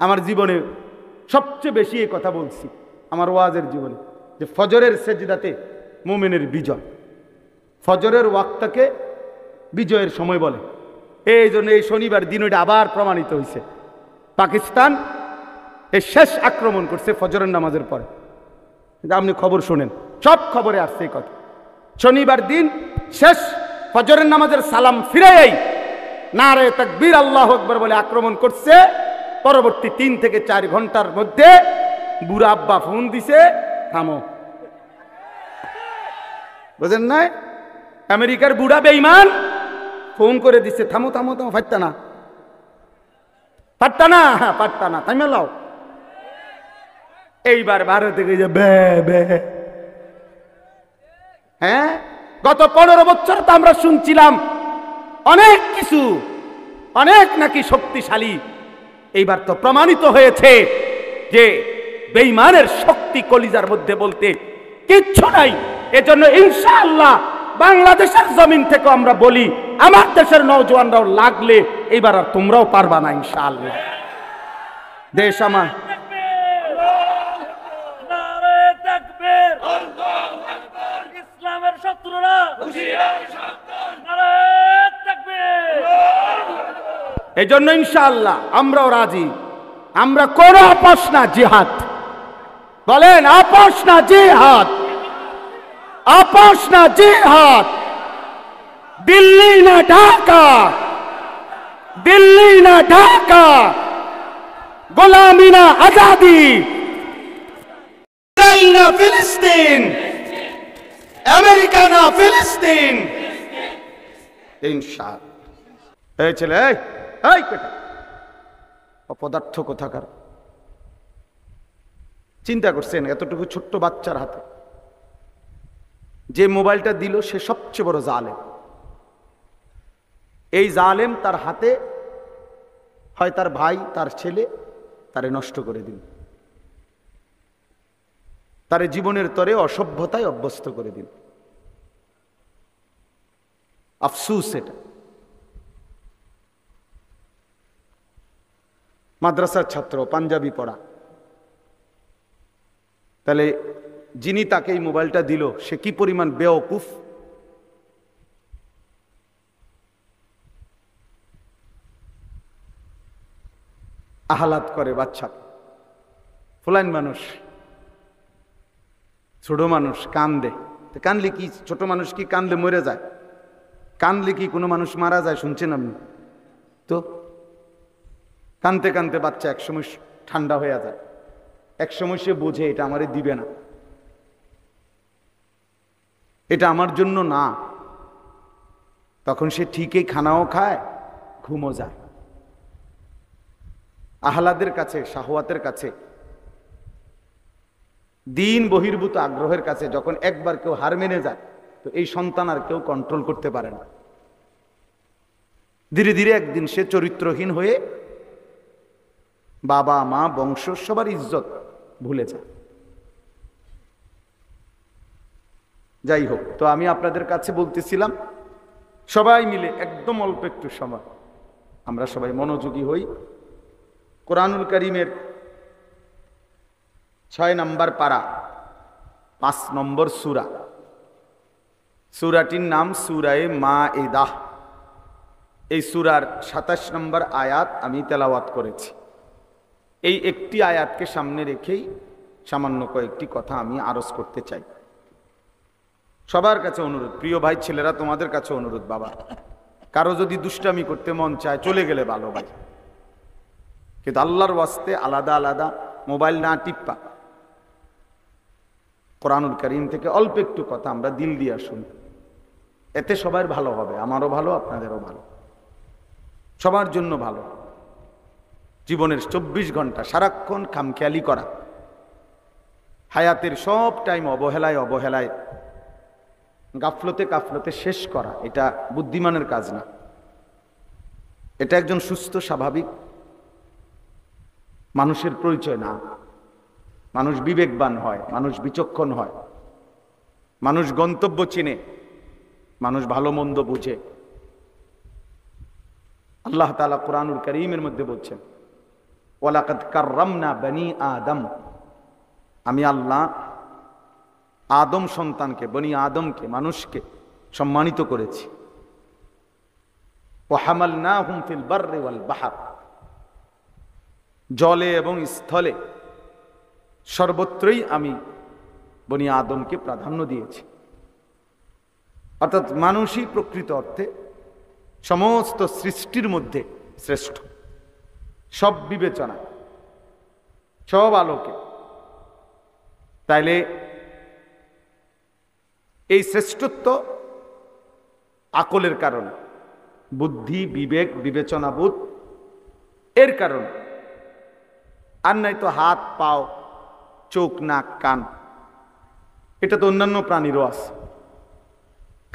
আমার জীবনে সবচেয়ে বেশি এই কথা বলছি আমার ওয়াজের জীবনে, যে ফজরের সেজদাতে মুমিনের বিজয়, ফজরের ওয়াক্তকে বিজয়ের সময় বলে। এই জন্য এই শনিবার দিন ওইটা আবার প্রমাণিত হয়েছে। পাকিস্তান এই শেষ আক্রমণ করছে ফজরের নামাজের পরে। আপনি খবর শুনেন, সব খবরে আসছে এই কথা। শনিবার দিন শেষ ফজরের নামাজের সালাম ফিরেই নারে তাকবীর আল্লাহু আকবার বলে আক্রমণ করছে। পরবর্তী 3 থেকে 4 ঘন্টার মধ্যে বুড়া আব্বা ফোন দিছে, থামো। বুঝেন নাই? আমেরিকার বুড়া বেঈমান ফোন করে দিছে, থামো থামো থামো, ফাটতা না পারতা না, হ্যাঁ পারতা না, থামে লাও। এইবার ভারতে গিয়ে বে বে, হ্যাঁ গত 15 বছর তো আমরা শুনছিলাম অনেক কিছু, অনেক নাকি শক্তিশালী। এইবার তো প্রমাণিত হয়েছে যে বেঈমানের শক্তি কলিজার মধ্যে বলতে কিচ্ছু নাই। এজন্য ইনশাআল্লাহ বাংলাদেশের জমিন থেকে আমরা বলি, আমার দেশের নওজওয়ানরাও লাগলে এইবার আর তোমরাও পারবা না ইনশাআল্লাহ। দেশ আমার ইসলামের শত্রুরা এই জন্য ইনশাআল্লাহ আমরাও রাজি। আমরা কোন আপোষ না, জিহাদ বলেন, আপোষ না জিহাদ, আপোষ না জিহাদ। দিল্লি না ঢাকা, দিল্লি না ঢাকা, গোলামি না আজাদি, ইসরায়েল না ফিলিস্তিন, আমেরিকা না ফিলিস্তিন। ইনশাআল্লাহ। এই ছেলে, এই বেটা অপদার্থ কোথাকার, চিন্তা করছেন এতটুকু ছোট্ট বাচ্চার হাতে যে মোবাইলটা দিল সে সবচেয়ে বড় জালেম। এই জালেম তার হাতে হয় তার ভাই, তার ছেলে তারে নষ্ট করে দিল, তারে জীবনের তরে অসভ্যতায় অভ্যস্ত করে দিল। আফসুস এটা। মাদ্রাসার ছাত্র, পাঞ্জাবি পড়া, তাহলে যিনি তাকে এই মোবাইলটা দিল সে কি পরিমাণ বেওকুফ। আহ্লাদ করে বাচ্চা, ফুলাইন মানুষ, ছোট মানুষ কান্দে। কানলে কি ছোট মানুষ কি কান্দলে মরে যায়? কানলে কি কোনো মানুষ মারা যায়? শুনছেন আপনি? তো কানতে কানতে বাচ্চা একসময় ঠান্ডা হয়ে যায়, একসময় সে বোঝে এটা আমারে দিবে না, এটা আমার জন্য না। তখন সে ঠিকই খানাও খায়, ঘুমও যায়। আহ্লাদের কাছে, শাহওয়াতের কাছে, দিন বহির্ভূত আগ্রহের কাছে যখন একবার কেউ হার মেনে যায়, তো এই সন্তান আর কেউ কন্ট্রোল করতে পারে না। ধীরে ধীরে একদিন সে চরিত্রহীন হয়ে বাবা মা বংশ সবার ইজ্জত ভুলে যায়। যাই হোক, তো আমি আপনাদের কাছে বলতেছিলাম সবাই মিলে একদম অল্প একটু সময় আমরা সবাই মনোযোগী হই। কোরআনুল কারীমের 6 নম্বর পারা 5 নম্বর সূরা, সূরাটির নাম সূরায়ে মাইদা। এই সূরার 27 নম্বর আয়াত আমি তেলাওয়াত করেছি। এই একটি আয়াতকে সামনে রেখেই সামান্য কয়েকটি কথা আমি আরজ করতে চাই। সবার কাছে অনুরোধ, প্রিয় ভাই ছেলেরা তোমাদের কাছে অনুরোধ, বাবা কারো যদি দুষ্টামি করতে মন চায় চলে গেলে ভালো ভাই, কিন্তু আল্লাহর ওয়াস্তে আলাদা আলাদা মোবাইল না টিপ্পা, কোরআনুল কারীম থেকে অল্প একটু কথা আমরা দিল দিয়ে শুনি, এতে সবার ভালো হবে, আমারও ভালো, আপনাদেরও ভালো, সবার জন্য ভালো। জীবনের 24 ঘন্টা সারাক্ষণ খামখেয়ালি করা, হায়াতের সব টাইম অবহেলায় অবহেলায় গাফলতে কাফলতে শেষ করা, এটা বুদ্ধিমানের কাজ না। এটা একজন সুস্থ স্বাভাবিক মানুষের পরিচয় না। মানুষ বিবেকবান হয়, মানুষ বিচক্ষণ হয়, মানুষ গন্তব্য চিনে, মানুষ ভালো মন্দ বুঝে। আল্লাহ তাআলা কোরআনুল কারীমের মধ্যে বলছেন, ওয়ালাকাদ কাররামনা বনি আদম, আমি আল্লাহ আদম সন্তানকে, বনি আদমকে, মানুষকে সম্মানিত করেছি। ওয়া হামালনাহুম ফিল বাররি ওয়াল বাহর, জলে এবং স্থলে সর্বত্রই আমি বনি আদমকে প্রাধান্য দিয়েছি। অর্থাৎ মানুষই প্রকৃত অর্থে সমস্ত সৃষ্টির মধ্যে শ্রেষ্ঠ, সব বিবেচনা, সব আলোকে। তাইলে এই শ্রেষ্ঠত্ব আকলের কারণে, বুদ্ধি, বিবেক, বিবেচনাবোধ এর কারণে। আর নাই তো হাত, পাও, চোখ, নাক, কান, এটা তো অন্যান্য প্রাণীরও আছে।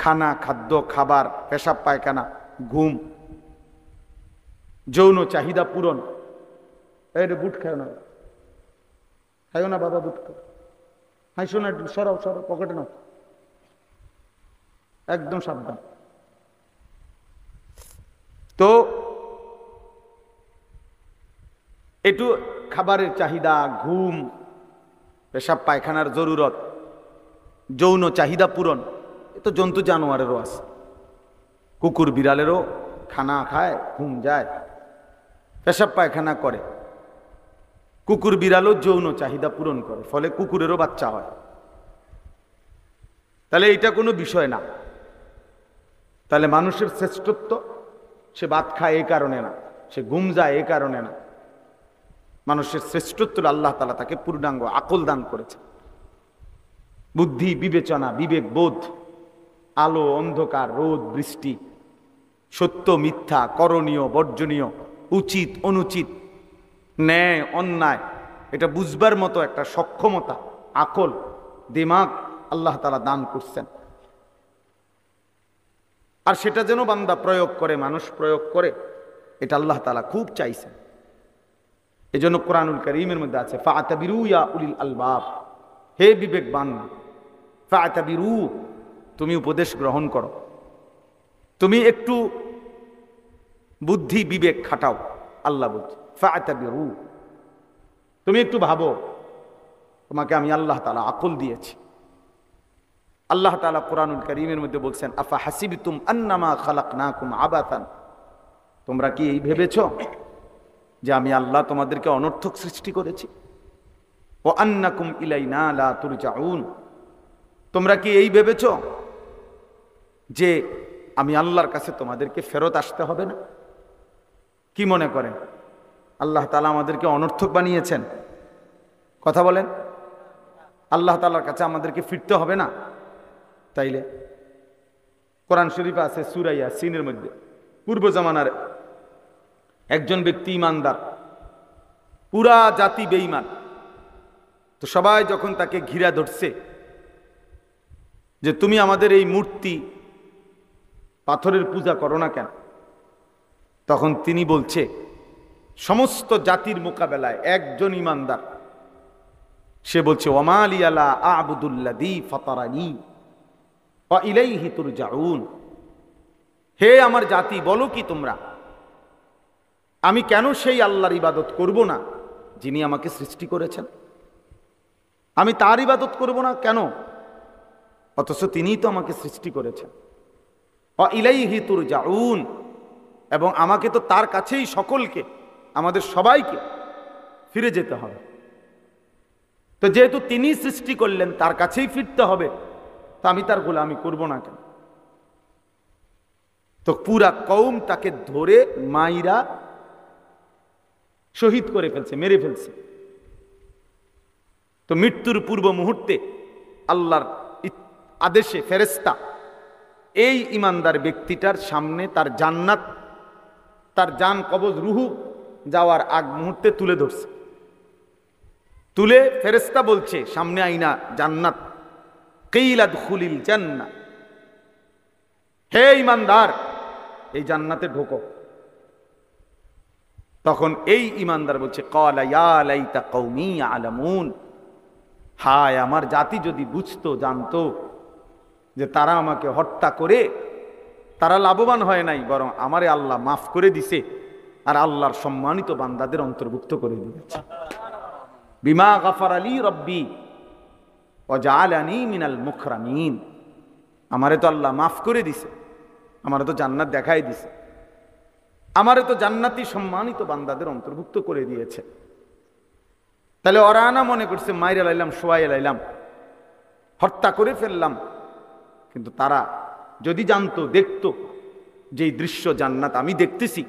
খানা, খাদ্য, খাবার, পেশাব পায়খানা, ঘুম, যৌন চাহিদা পূরণ। এটা বুট খায় না, খাইও না বাবা, বুট খাও, হাইসো না, সরাও সরাও, পকেটে নাও, একদম সাবধান। তো একটু খাবারের চাহিদা, ঘুম, পেশাব পায়খানার জরুরত, যৌন চাহিদা পূরণ, এ তো জন্তু জানোয়ারেরও আছে। কুকুর বিড়ালেরও খানা খায়, ঘুম যায়, পেশাব পায়খানা করে। কুকুর বিড়ালও যৌন চাহিদা পূরণ করে, ফলে কুকুরেরও বাচ্চা হয়। তাহলে এটা কোনো বিষয় না। তাহলে মানুষের শ্রেষ্ঠত্ব, সে ভাত খায় এই কারণে না, সে ঘুম যায় এই কারণে না। মানুষের শ্রেষ্ঠত্ব আল্লাহ তাআলা তাকে পূর্ণাঙ্গ আকল দান করেছে। বুদ্ধি, বিবেচনা, বিবেক, বোধ, আলো, অন্ধকার, রোদ, বৃষ্টি, সত্য, মিথ্যা, করণীয়, বর্জনীয়, উচিত, অনুচিত, ন্যায়, অন্যায়, এটা বুঝবার মতো একটা সক্ষমতা, আকল, দিমাগ আল্লাহ তাআলা দান করছেন। আর সেটা যেন বান্দা প্রয়োগ করে, মানুষ প্রয়োগ করে, এটা আল্লাহ তাআলা খুব চাইছেন। এই জন্য কোরআনুল কারীমের মধ্যে আছে ফাআতাবিরু ইয়া উলিল আলবাব, হে বিবেকবান, ফাআতাবিরু, তুমি উপদেশ গ্রহণ করো, তুমি একটু বুদ্ধি বিবেক খাটাও। আল্লাহ বলছে ফাআতাবিরু, তুমি একটু ভাবো, তোমাকে আমি আল্লাহ তাআলা আকল দিয়েছি। আল্লাহ তাআলা কোরআনুল কারীমের মধ্যে বলছেন আফা হাসিবতুম আন্নামা খালাকনাকুম আবাতান, তোমরা কি এই ভেবেছো যে আমি আল্লাহ তোমাদেরকে অনর্থক সৃষ্টি করেছি? ওয়া আন্নাকুম ইলাইনা লা তুরজাউন, তোমরা কি এই ভেবেছো যে আমি আল্লাহর কাছে তোমাদেরকে ফেরত আসতে হবে না? কি মনে করেন আল্লাহ তাআলা আমাদেরকে অনর্থক বানিয়েছেন? কথা বলেন, আল্লাহ তাআলার কাছে আমাদেরকে ফিরতে হবে না? তাইলে কোরআন শরীফে আছে সূরা ইয়াসিনের মধ্যে, পূর্ব জামানার একজন ব্যক্তি ইমানদার, পুরা জাতি বেঈমান, তো সবাই যখন তাকে ঘিরা ধরছে যে তুমি আমাদের এই মূর্তি পাথরের পূজা করো না কেন, তখন তিনি বলছে সমস্ত জাতির মোকাবেলায় একজন ইমানদার, সে বলছে ওমা লিয়া লা আ'বুদুল্লাযী ফাতারানী ওয়া ইলাইহি তুরজাউন, হে আমার জাতি, বলো কি তোমরা, আমি কেন সেই আল্লাহর ইবাদত করব না যিনি আমাকে সৃষ্টি করেছেন? আমি তার ইবাদত করব না কেন, অথচ তিনিই তো আমাকে সৃষ্টি করেছেন। ওয়া ইলাইহি তুরজাউন, এবং আমাকে তো তার কাছেই সকলকে, আমাদের সবাইকে ফিরে যেতে হবে। তো যেহেতু তিনি সৃষ্টি করলেন, তার কাছেই ফিরতে হবে, তো আমি তার গোলামি করব না কেন? তো পুরা কওম তাকে ধরে মাইরা শহীদ করে ফেলছে, মেরে ফেলছে। তো মৃত্যুর পূর্ব মুহূর্তে আল্লাহর আদেশে ফেরেশতা এই ইমানদার ব্যক্তিটার সামনে তার জান্নাত, তার জান কবজ, রুহু যাওয়ার আগ মুহূর্তে তুলে ধরছে। তুলে ফেরেশতা বলছে সামনে আইনা জান্নাত, কিলা দুখুলিল জান্নাহ, হে ইমানদার এই জান্নাতে ঢোকো। তখন এই ইমানদার বলছে ক্বালা ইয়া লাইতা কওমি ইয়ালামুন, হায় আমার জাতি যদি বুঝতো, জানতো যে তারা আমাকে হত্যা করে তারা লাভবান হয় নাই, বরং আমারে আল্লাহ মাফ করে দিছে, আর আল্লাহর সম্মানিত বান্দাদের অন্তর্ভুক্ত করে দিয়েছে। বিমা গাফার আলী রব্বি ওয়া জাআলানি মিনাল মুকরামিন। আমারে তো আল্লাহ মাফ করে দিছে, আমারে তো জান্নাত দেখাই দিছে, আমারে তো জান্নাতি সম্মানিত বান্দাদের অন্তর্ভুক্ত করে দিয়েছে। তাহলে ওরা না মনে করছে মাইরে লাইলাম, শোয়াই লাইলাম, হত্যা করে ফেললাম, কিন্তু তারা যদি জানতো, দেখতো যে দৃশ্য জান্নাত আমি দেখতেছি,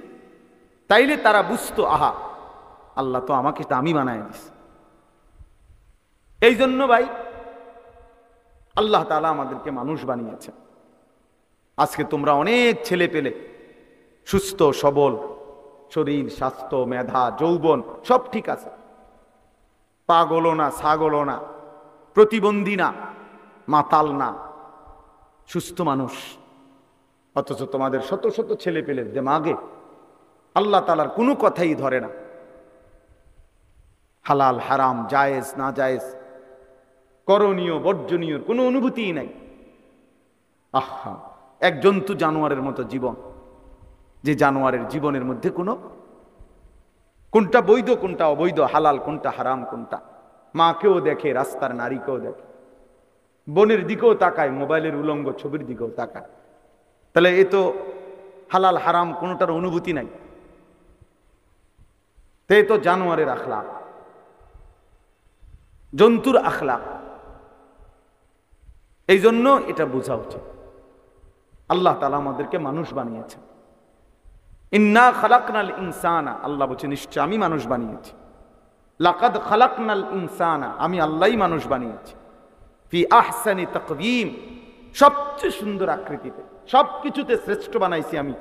তাইলে তারা বুঝতো আহা আল্লাহ তো আমাকে দামি বানায় দিস। এই জন্য ভাই আল্লাহ তাআলা আমাদেরকে মানুষ বানিয়েছে। আজকে তোমরা অনেক ছেলে পেলে সুস্থ সবল, শরীর স্বাস্থ্য মেধা যৌবন সব ঠিক আছে, পাগলও না ছাগলও না, প্রতিবন্ধী না মাতাল না, সুস্থ মানুষ। অথচ তোমাদের শত শত ছেলে পেলে দেমাগে আল্লাহ তাআলার কোনো কথাই ধরে না। হালাল হারাম জায়েজ না জায়েজ, করণীয় বর্জনীয় কোনো অনুভূতিই নাই। আহা, এক জন্তু জানোয়ারের মতো জীবন, যে জানোয়ারের জীবনের মধ্যে কোনটা বৈধ কোনটা অবৈধ, হালাল কোনটা হারাম কোনটা, মাকেও দেখে রাস্তার নারীকেও দেখে, বনের দিকেও তাকায়, মোবাইলের উলঙ্গ ছবির দিকেও তাকায়। তাহলে এ তো হালাল হারাম কোনটার অনুভূতি নাই, তো এ তো জানোয়ারের আখলাক, জন্তুর আখলাক। এই জন্য এটা বোঝা উচিত আল্লাহ তাআলা আমাদেরকে মানুষ বানিয়েছেন। ইন্না খালাকনাল ইনসানা, আল্লাহ বলছে নিশ্চয় আমি মানুষ বানিয়েছি। লাকাদ খালাকনাল ইনসানা, আমি আল্লাহই মানুষ বানিয়েছি। ফি আহসানি তাকওয়িম, সবচেয়ে সুন্দর আকৃতিতে, সবকিছুতে শ্রেষ্ঠ বানাইছি আমি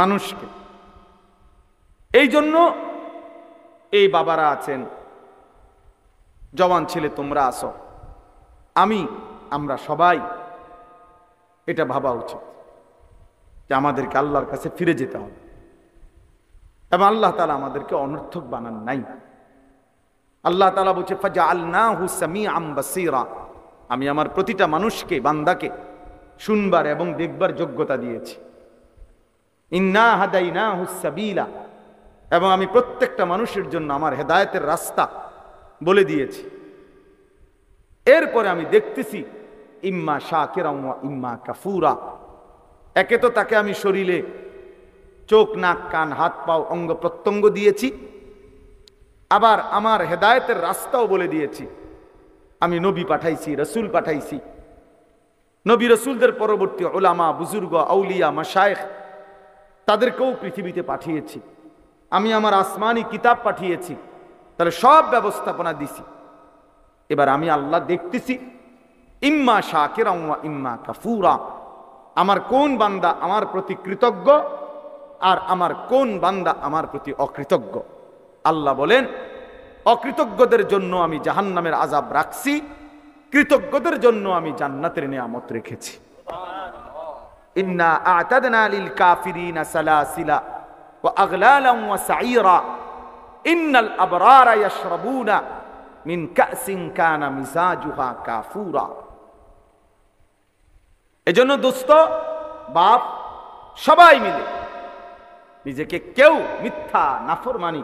মানুষকে। এই জন্য এই বাবারা আছেন, জওয়ান ছেলে তোমরা আসো, আমরা সবাই এটা ভাবা উচিত যে আমাদেরকে আল্লাহর কাছে ফিরে যেতে হবে, এবং আল্লাহ তাআলা আমাদেরকে অনর্থক বানান নাই। আল্লাহ তাআলা বলছে ফাজআলনাহু সামিআম বাসীরা, আমি আমার প্রতিটা মানুষকে বান্দাকে শুনবার এবং দেখবার যোগ্যতা দিয়েছি। ইন্না হাদাইনাহু সাবিলা, এবং আমি প্রত্যেকটা মানুষের জন্য আমার হেদায়েতের রাস্তা বলে দিয়েছি। এরপরে আমি দেখতেছি ইম্মা শাকিরাম ওয়া ইম্মা কাফুরা, একে তো তাকে আমি শরীরে চোখ নাক কান হাত পাও অঙ্গ প্রত্যঙ্গ দিয়েছি, আবার আমার হেদায়েতের রাস্তাও বলে দিয়েছি। আমি নবী পাঠাইছি, রসুল পাঠাইছি, নবী রসুলদের পরবর্তী উলামা বুজুর্গ আউলিয়া মাশায়েখ তাদেরকেও পৃথিবীতে পাঠিয়েছি। আমি আমার আসমানি কিতাব পাঠিয়েছি, তাহলে সব ব্যবস্থাপনা দিছি। এবার আমি আল্লাহ দেখতেছি ইম্মা শাকিরাম ওয়া ইম্মা কাফুরা, আমার কোন বান্দা আমার প্রতি কৃতজ্ঞ আর আমার কোন বান্দা আমার প্রতি অকৃতজ্ঞ। আল্লাহ বলেন অকৃতজ্ঞদের জন্য আমি জাহান্নামের আযাব রাখছি, কৃতজ্ঞদের জন্য আমি জান্নাতের নিয়ামত রেখেছি। ইন্না আ'তাদনা লিল কাফিরিনা সালাসিলা ওয়া আগলালান ওয়া সাঈরা ইন্নাল আবরারা ইয়াশরাবুনা মিন কাসিন কানা মিজাজুহা কাফুরা। এজন্য দোস্ত বাপ সবাই মিলে নিজেকে কেউ মিথ্যা নাফরমানি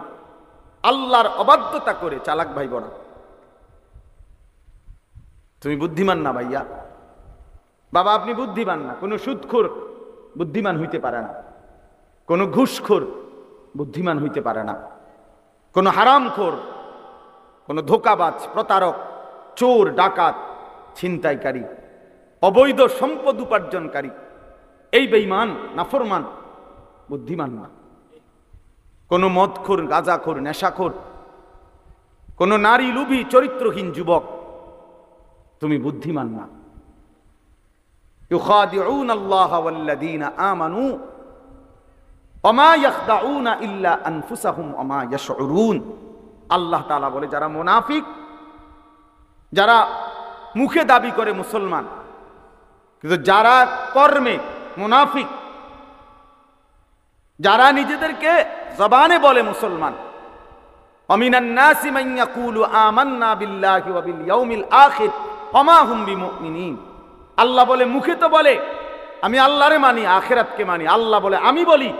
আল্লাহর অবাধ্যতা করে চালাক ভাইব না। তুমি বুদ্ধিমান না ভাইয়া, বাবা আপনি বুদ্ধিমান না। কোনো সুদখোর বুদ্ধিমান হইতে পারে না, কোনো ঘুষখোর বুদ্ধিমান হইতে পারে না, কোনো হারামখোর, কোনো ধোঁকাবাজ প্রতারক চোর ডাকাত ছিনতাইকারী অবৈধ সম্পদ উপার্জনকারী এই বেঈমান নাফরমান বুদ্ধিমান না। কোনো মদখোর গাঁজাখোর নেশাখোর, কোনো নারী লোভী চরিত্রহীন যুবক তুমি বুদ্ধিমান না। ইউখাদিউনা আল্লাহ ওয়াল্লাযীনা আমানু ওয়া মা ইয়াখদাউনা ইল্লা আনফুসাহুম ওয়া মা ইয়াশউরুন। আল্লাহ তাআলা বলে যারা মুনাফিক, যারা মুখে দাবি করে মুসলমান কিন্তু যারা কর্মে মুনাফিক, যারা নিজেদেরকে জবানে বলে মুসলমান, আমিনান নাসি মান ইয়াকুলু আমান্না বিল্লাহি ওয়া বিল ইয়াউমিল আখির ওয়া মা হুম বিমুমিনিন। আল্লাহ বলে মুখে তো বলে আমি আল্লাহরে মানি আখিরাতকে মানি, আল্লাহ বলে আমি বলি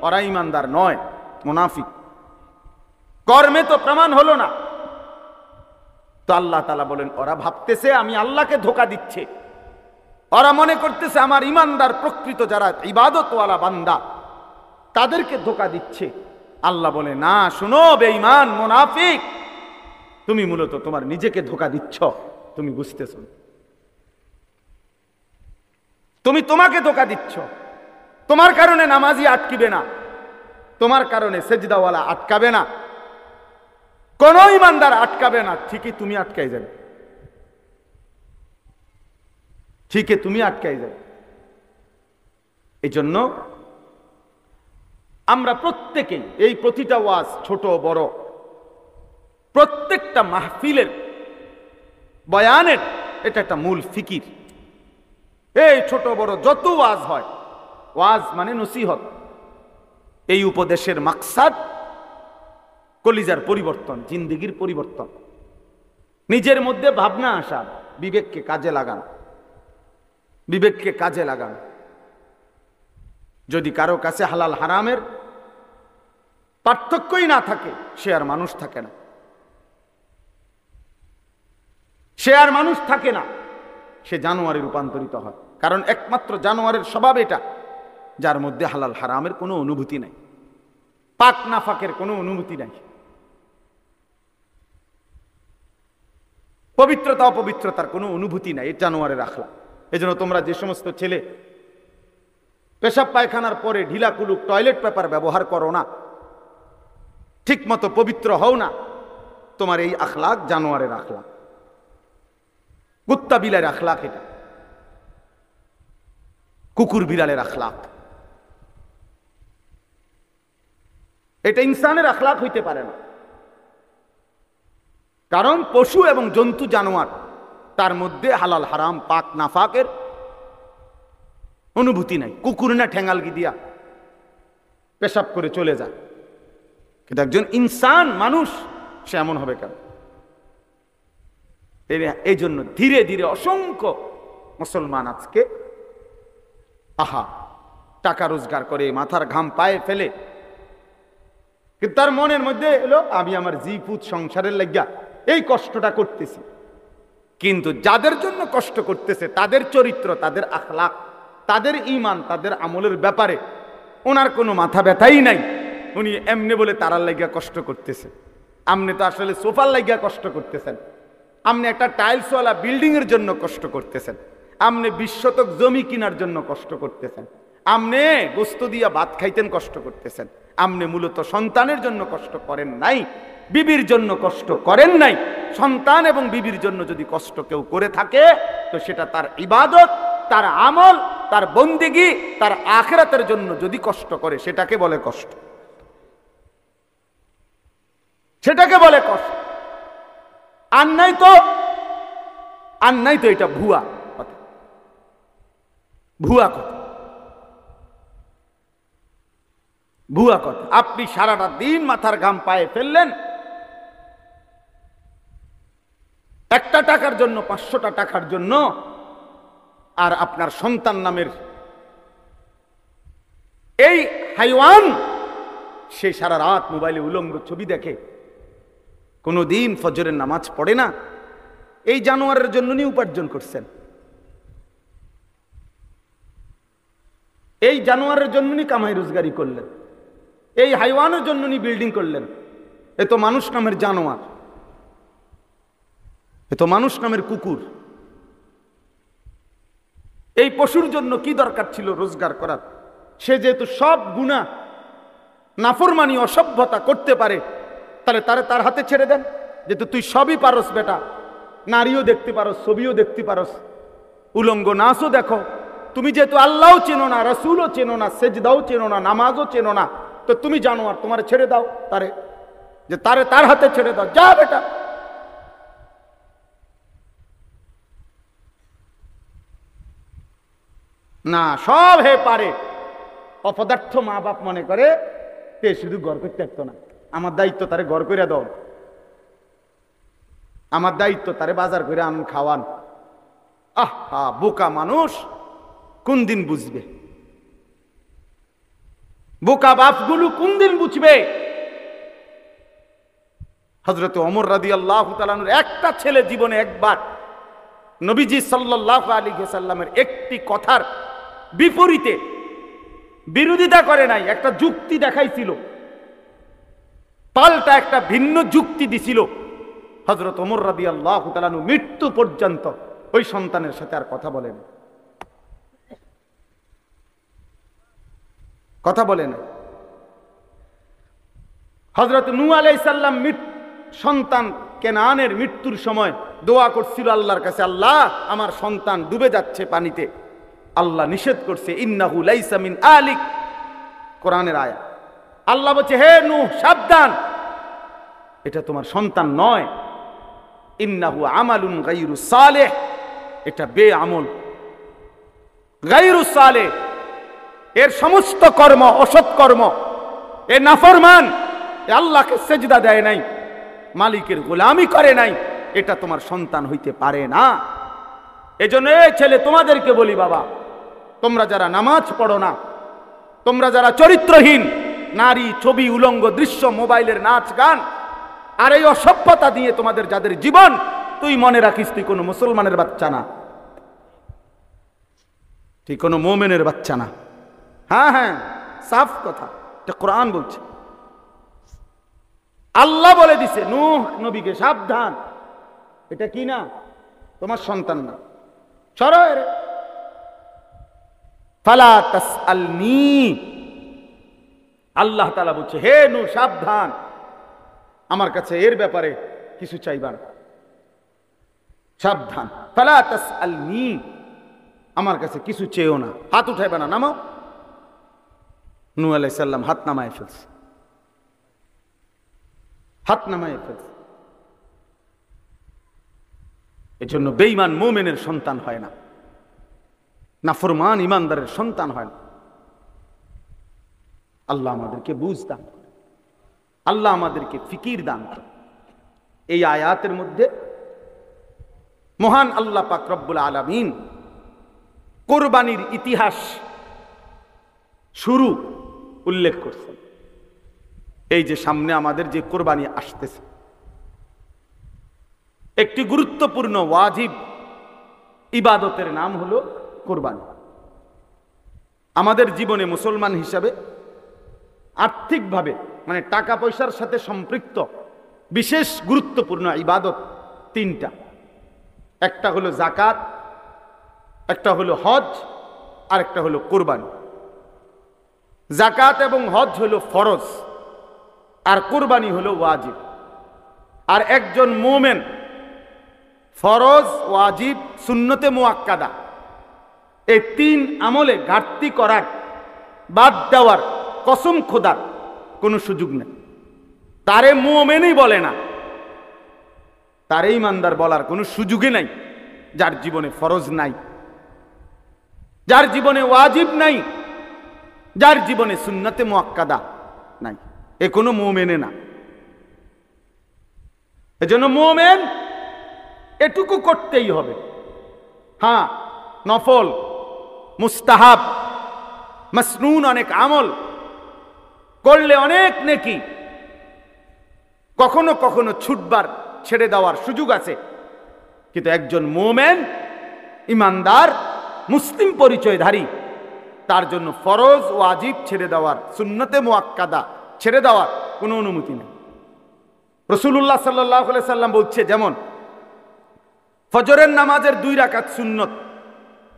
ওরা ইমানদার নয়, মুনাফিক। কর্মে তো প্রমাণ হলো না। তো আল্লাহ তাআলা বলেন ওরা ভাবতেছে আমি আল্লাহকে ধোঁকা দিচ্ছে, ওরা মনে করতেছে আমার ইমানদার প্রকৃত যারা ইবাদতওয়ালা বান্দা তাদেরকে ধোঁকা দিচ্ছে। আল্লাহ বলে না, শুনো বেঈমান মুনাফিক, তুমি মূলত তোমার নিজেকে ধোঁকা দিচ্ছ, তুমি বুঝতেছ না। তুমি তোমাকে ধোঁকা দিচ্ছ। তোমার কারণে নামাজি আটকিবে না, তোমার কারণে সেজদাওয়ালা আটকাবে না, কোন ইমানদার আটকাবে না, ঠিকই তুমি আটকাই যাবে, ঠিকই তুমি আটকাই যাবে। এই জন্য আমরা প্রত্যেকেই এই প্রতিটা ওয়াজ ছোট বড় প্রত্যেকটা মাহফিলের বয়ানের এটা একটা মূল ফিকির। এই ছোট বড় যত ওয়াজ হয়, ওয়াজ মানে নসিহত, এই উপদেশের মাকসাদ কলিজার পরিবর্তন, জিন্দেগির পরিবর্তন, নিজের মধ্যে ভাবনা আসা, বিবেককে কাজে লাগান, বিবেককে কাজে লাগান। যদি কারো কাছে হালাল হারামের পার্থক্যই না থাকে, সে আর মানুষ থাকে না, সে আর মানুষ থাকে না, সে জানোয়ারে রূপান্তরিত হয়। কারণ একমাত্র জানোয়ারের স্বভাব এটা, যার মধ্যে হালাল হারামের কোনো অনুভূতি নাই, পাক নাফাকের কোনো অনুভূতি নাই, পবিত্রতা অপবিত্রতার কোনো অনুভূতি নাই, এই জানোয়ারের আখলাক। এজন্য তোমরা যে সমস্ত ছেলে পেশাব পায়খানার পরে ঢিলা কুলুক টয়লেট পেপার ব্যবহার করো না, ঠিক মতো পবিত্র হও না, তোমার এই আখলাক জানোয়ারের আখলাক, কুত্তা বিলালের আখলাক, এটা কুকুর বিড়ালের আখলাক, এটা ইনসানের আখলাক হইতে পারে না। কারণ পশু এবং জন্তু জানোয়ার তার মধ্যে হালাল হারাম পাক নাফাকের অনুভূতি নাই। কুকুর না ঠেঙ্গালগি দিয়া পেশাব করে চলে যায়, কিন্তু একজন ইনসান মানুষ সে এমন হবে কেন? এই জন্য ধীরে ধীরে অসংখ্য মুসলমান আজকে টাকা রোজগার করে মাথার ঘাম পায়ে ফেলে, কিন্তু তার মনের মধ্যে এলো আমি আমার জিপুত সংসারের লাগিয়া এই কষ্টটা করতেছি। কিন্তু যাদের জন্য কষ্ট করতেছে তাদের চরিত্র, তাদের আখলাক, তাদের ঈমান, তাদের আমলের ব্যাপারে ওনার কোনো মাথা ব্যথাই নাই। উনি এমনি বলে তারার লাগিয়া কষ্ট করতেছে। আপনি তো আসলে সোফার লাগিয়া কষ্ট করতেছেন, আপনি একটা টাইলসওয়ালা বিল্ডিং এর জন্য কষ্ট করতেছেন, আপনি 20 শতক জমি কেনার জন্য কষ্ট করতেছেন, আপনি গোস্ত দিয়া ভাত খাইতেন কষ্ট করতেছেন। আপনি মূলত সন্তানের জন্য কষ্ট করেন নাই, বিবির জন্য কষ্ট করেন নাই। সন্তান এবং বিবির জন্য যদি কষ্ট কেউ করে থাকে তো সেটা তার ইবাদত, তার আমল, তার বন্দেগী, তার আখিরাতের জন্য যদি কষ্ট করে সেটাকে বলে কষ্ট, সেটাকে বলে কষ্ট। আর নাই তো এটা ভুয়া কথা, ভুয়া কথা, ভুয়া কথা। আপনি সারাটা দিন মাথার ঘাম পায়ে ফেললেন একটা টাকার জন্য, 500টা টাকার জন্য, আর আপনার সন্তান নামের এই হাইওয়ান সে সারা রাত মোবাইলে উলঙ্গ ছবি দেখে, কোনোদিন ফজরের নামাজ পড়ে না। এই জানোয়ারের জন্য নি উপার্জন করছেন, এই জানোয়ারের জন্য নি কামাই রোজগারি করলেন, এই হাইওয়ানের জন্য নি বিল্ডিং করলেন। এ তো মানুষ নামের জানোয়ার, এ তো মানুষ নামের কুকুর। এই পশুর জন্য কি দরকার ছিল রোজগার করার? সে যেহেতু সব গুনাহ নাফরমানি অসভ্যতা করতে পারে, তাহলে তার হাতে ছেড়ে দেন। যেহেতু তুই সবই পারস বেটা, নারীও দেখতে পারস, ছবিও দেখতে পারস, উলঙ্গ নাচও দেখো, তুমি যেহেতু আল্লাহও চেনো না, রাসূলও চেনো না, সেজদাও চেনো না, নামাজও চেনো না, তো তুমি জানোয়ার, তোমারে ছেড়ে দাও, তার হাতে ছেড়ে দাও, যা বেটা। না, সব হে পারে। অপদার্থ মা বাপ মনে করে তে শুধু ঘর করতে পারতো না, আমার দায়িত্ব তারে ঘর করে দাও, আমার দায়িত্ব তারে বাজার করে আন খাওয়ান। আহা, বোকা মানুষ কোন দিন বুঝবে? বোকা বাপগুলো কোন দিন বুঝবে? হযরত ওমর রাদিয়াল্লাহু তাআলা আনহুর একটা ছেলে জীবনে একবার নবীজি সাল্লাল্লাহু আলাইহি ওয়াসাল্লামের একটি কথার বিপরীতে বিরোধিতা করে নাই, একটা যুক্তি দেখাইছিল, পাল্টা একটা ভিন্ন যুক্তি দিছিল। হযরত ওমর রাদিয়াল্লাহু তাআলা আনহু মৃত্যু পর্যন্ত ওই সন্তানের সাথে আর কথা বলেন, কথা বলেন। হযরত নূহ আলাইহিস সালাম সন্তান কেনানের মৃত্যুর সময় দোয়া করছিল আল্লাহর কাছে, আল্লাহ আমার সন্তান ডুবে যাচ্ছে পানিতে। আল্লাহ নিষেধ করছে, ইন্নাহু লাইসা মিন আলিক, কোরআনের আয়াত। আল্লাহ বলছে, হে নূহ সাবধান, এটা তোমার সন্তান নয়। ইন্নাহু আমালুন গায়রু সালেহ, এটা বেআমল, গায়রু সালেহ, এর সমস্ত কর্ম অসৎ কর্ম, এ নাফরমান, এ আল্লাহকে সেজদা দেয় নাই, মালিকের গোলামি করে নাই, এটা তোমার সন্তান হইতে পারে না। এজন্য এই ছেলে তোমাদেরকে বলি, বাবা তোমরা যারা নামাজ পড়ো না, তোমরা যারা চরিত্রহীন, নারী, ছবি, উলঙ্গ দৃশ্য, মোবাইলের নাচ গান আর এই অসভ্যতা দিয়ে তোমাদের যাদের জীবন, তুই মনে রাখিস তুই কোনো মুসলমানের বাচ্চা না, তুই কোনো মুমিনের বাচ্চা না। হ্যাঁ হ্যাঁ, সাফ কথা, এটা কোরআন বলছে। আল্লাহ বলে দিছে নূহ নবীকে, সাবধান, এটা কি না, তোমার সন্তান না, সরো এর। ফালা তাসআলনি, আল্লাহ তাআলা বলছে, হে নূহ সাবধান, আমার কাছে এর ব্যাপারে কিছু চাইবা না, সাবধান। ফালা তাসআলনি, আমার কাছে কিছু চেয়েও না, হাত উঠাইবা না, নামাও। নূহ আলাইহিস সালাম হাত নামায় ফেলছে, হাত নামায় ফেলছে। এজন্য বেঈমান মুমিনের সন্তান হয় না, নাফরমান ইমানদারের সন্তান হয় না। আল্লাহ আমাদেরকে বুঝ দান করে, আল্লাহ আমাদেরকে ফিকির দান করে। এই আয়াতের মধ্যে মহান আল্লাহ পাক রব্বুল আলামিন কোরবানির ইতিহাস শুরু উল্লেখ করছেন। এই যে সামনে আমাদের যে কোরবানি আসতেছে, একটি গুরুত্বপূর্ণ ওয়াজিব ইবাদতের নাম হলো কোরবানি। আমাদের জীবনে মুসলমান হিসাবে আর্থিকভাবে, মানে টাকা পয়সার সাথে সম্পৃক্ত বিশেষ গুরুত্বপূর্ণ ইবাদত তিনটা। একটা হলো যাকাত, একটা হলো হজ, আর একটা হলো কোরবানি। যাকাত এবং হজ হলো ফরজ, আর কোরবানি হলো ওয়াজিব। আর একজন মুমিন ফরজ, ওয়াজিব, সুন্নতে মুআক্কাদা এই তিন আমলে ঘাটতি করার, বাদ দেওয়ার, কসম খোদার কোনো সুযোগ নেই। তারে মুমিনই বলে না, তারে ইমানদার বলার কোনো সুযোগই নাই যার জীবনে ফরজ নাই, যার জীবনে ওয়াজিব নাই, যার জীবনে সুন্নতে মুআক্কাদা নাই, এ কোনো মুমিনে না। এজন্য মুমিন এটুকু করতেই হবে। হ্যাঁ, নফল, মুস্তাহাব, মাসনুন অনেক আমল করলে অনেক নেকি, কখনো কখনো ছুটবার, ছেড়ে দেওয়ার সুযোগ আছে। কিন্তু একজন মুমিন, ইমানদার, মুসলিম পরিচয়ধারী, তার জন্য ফরজ, ওয়াজিব ছেড়ে দেওয়ার, সুন্নতে মুআক্কাদা ছেড়ে দেওয়ার কোনো অনুমতি নেই। রাসূলুল্লাহ সাল্লাল্লাহু আলাইহি সাল্লাম বলছে, যেমন ফজরের নামাজের 2 রাকাত সুন্নত,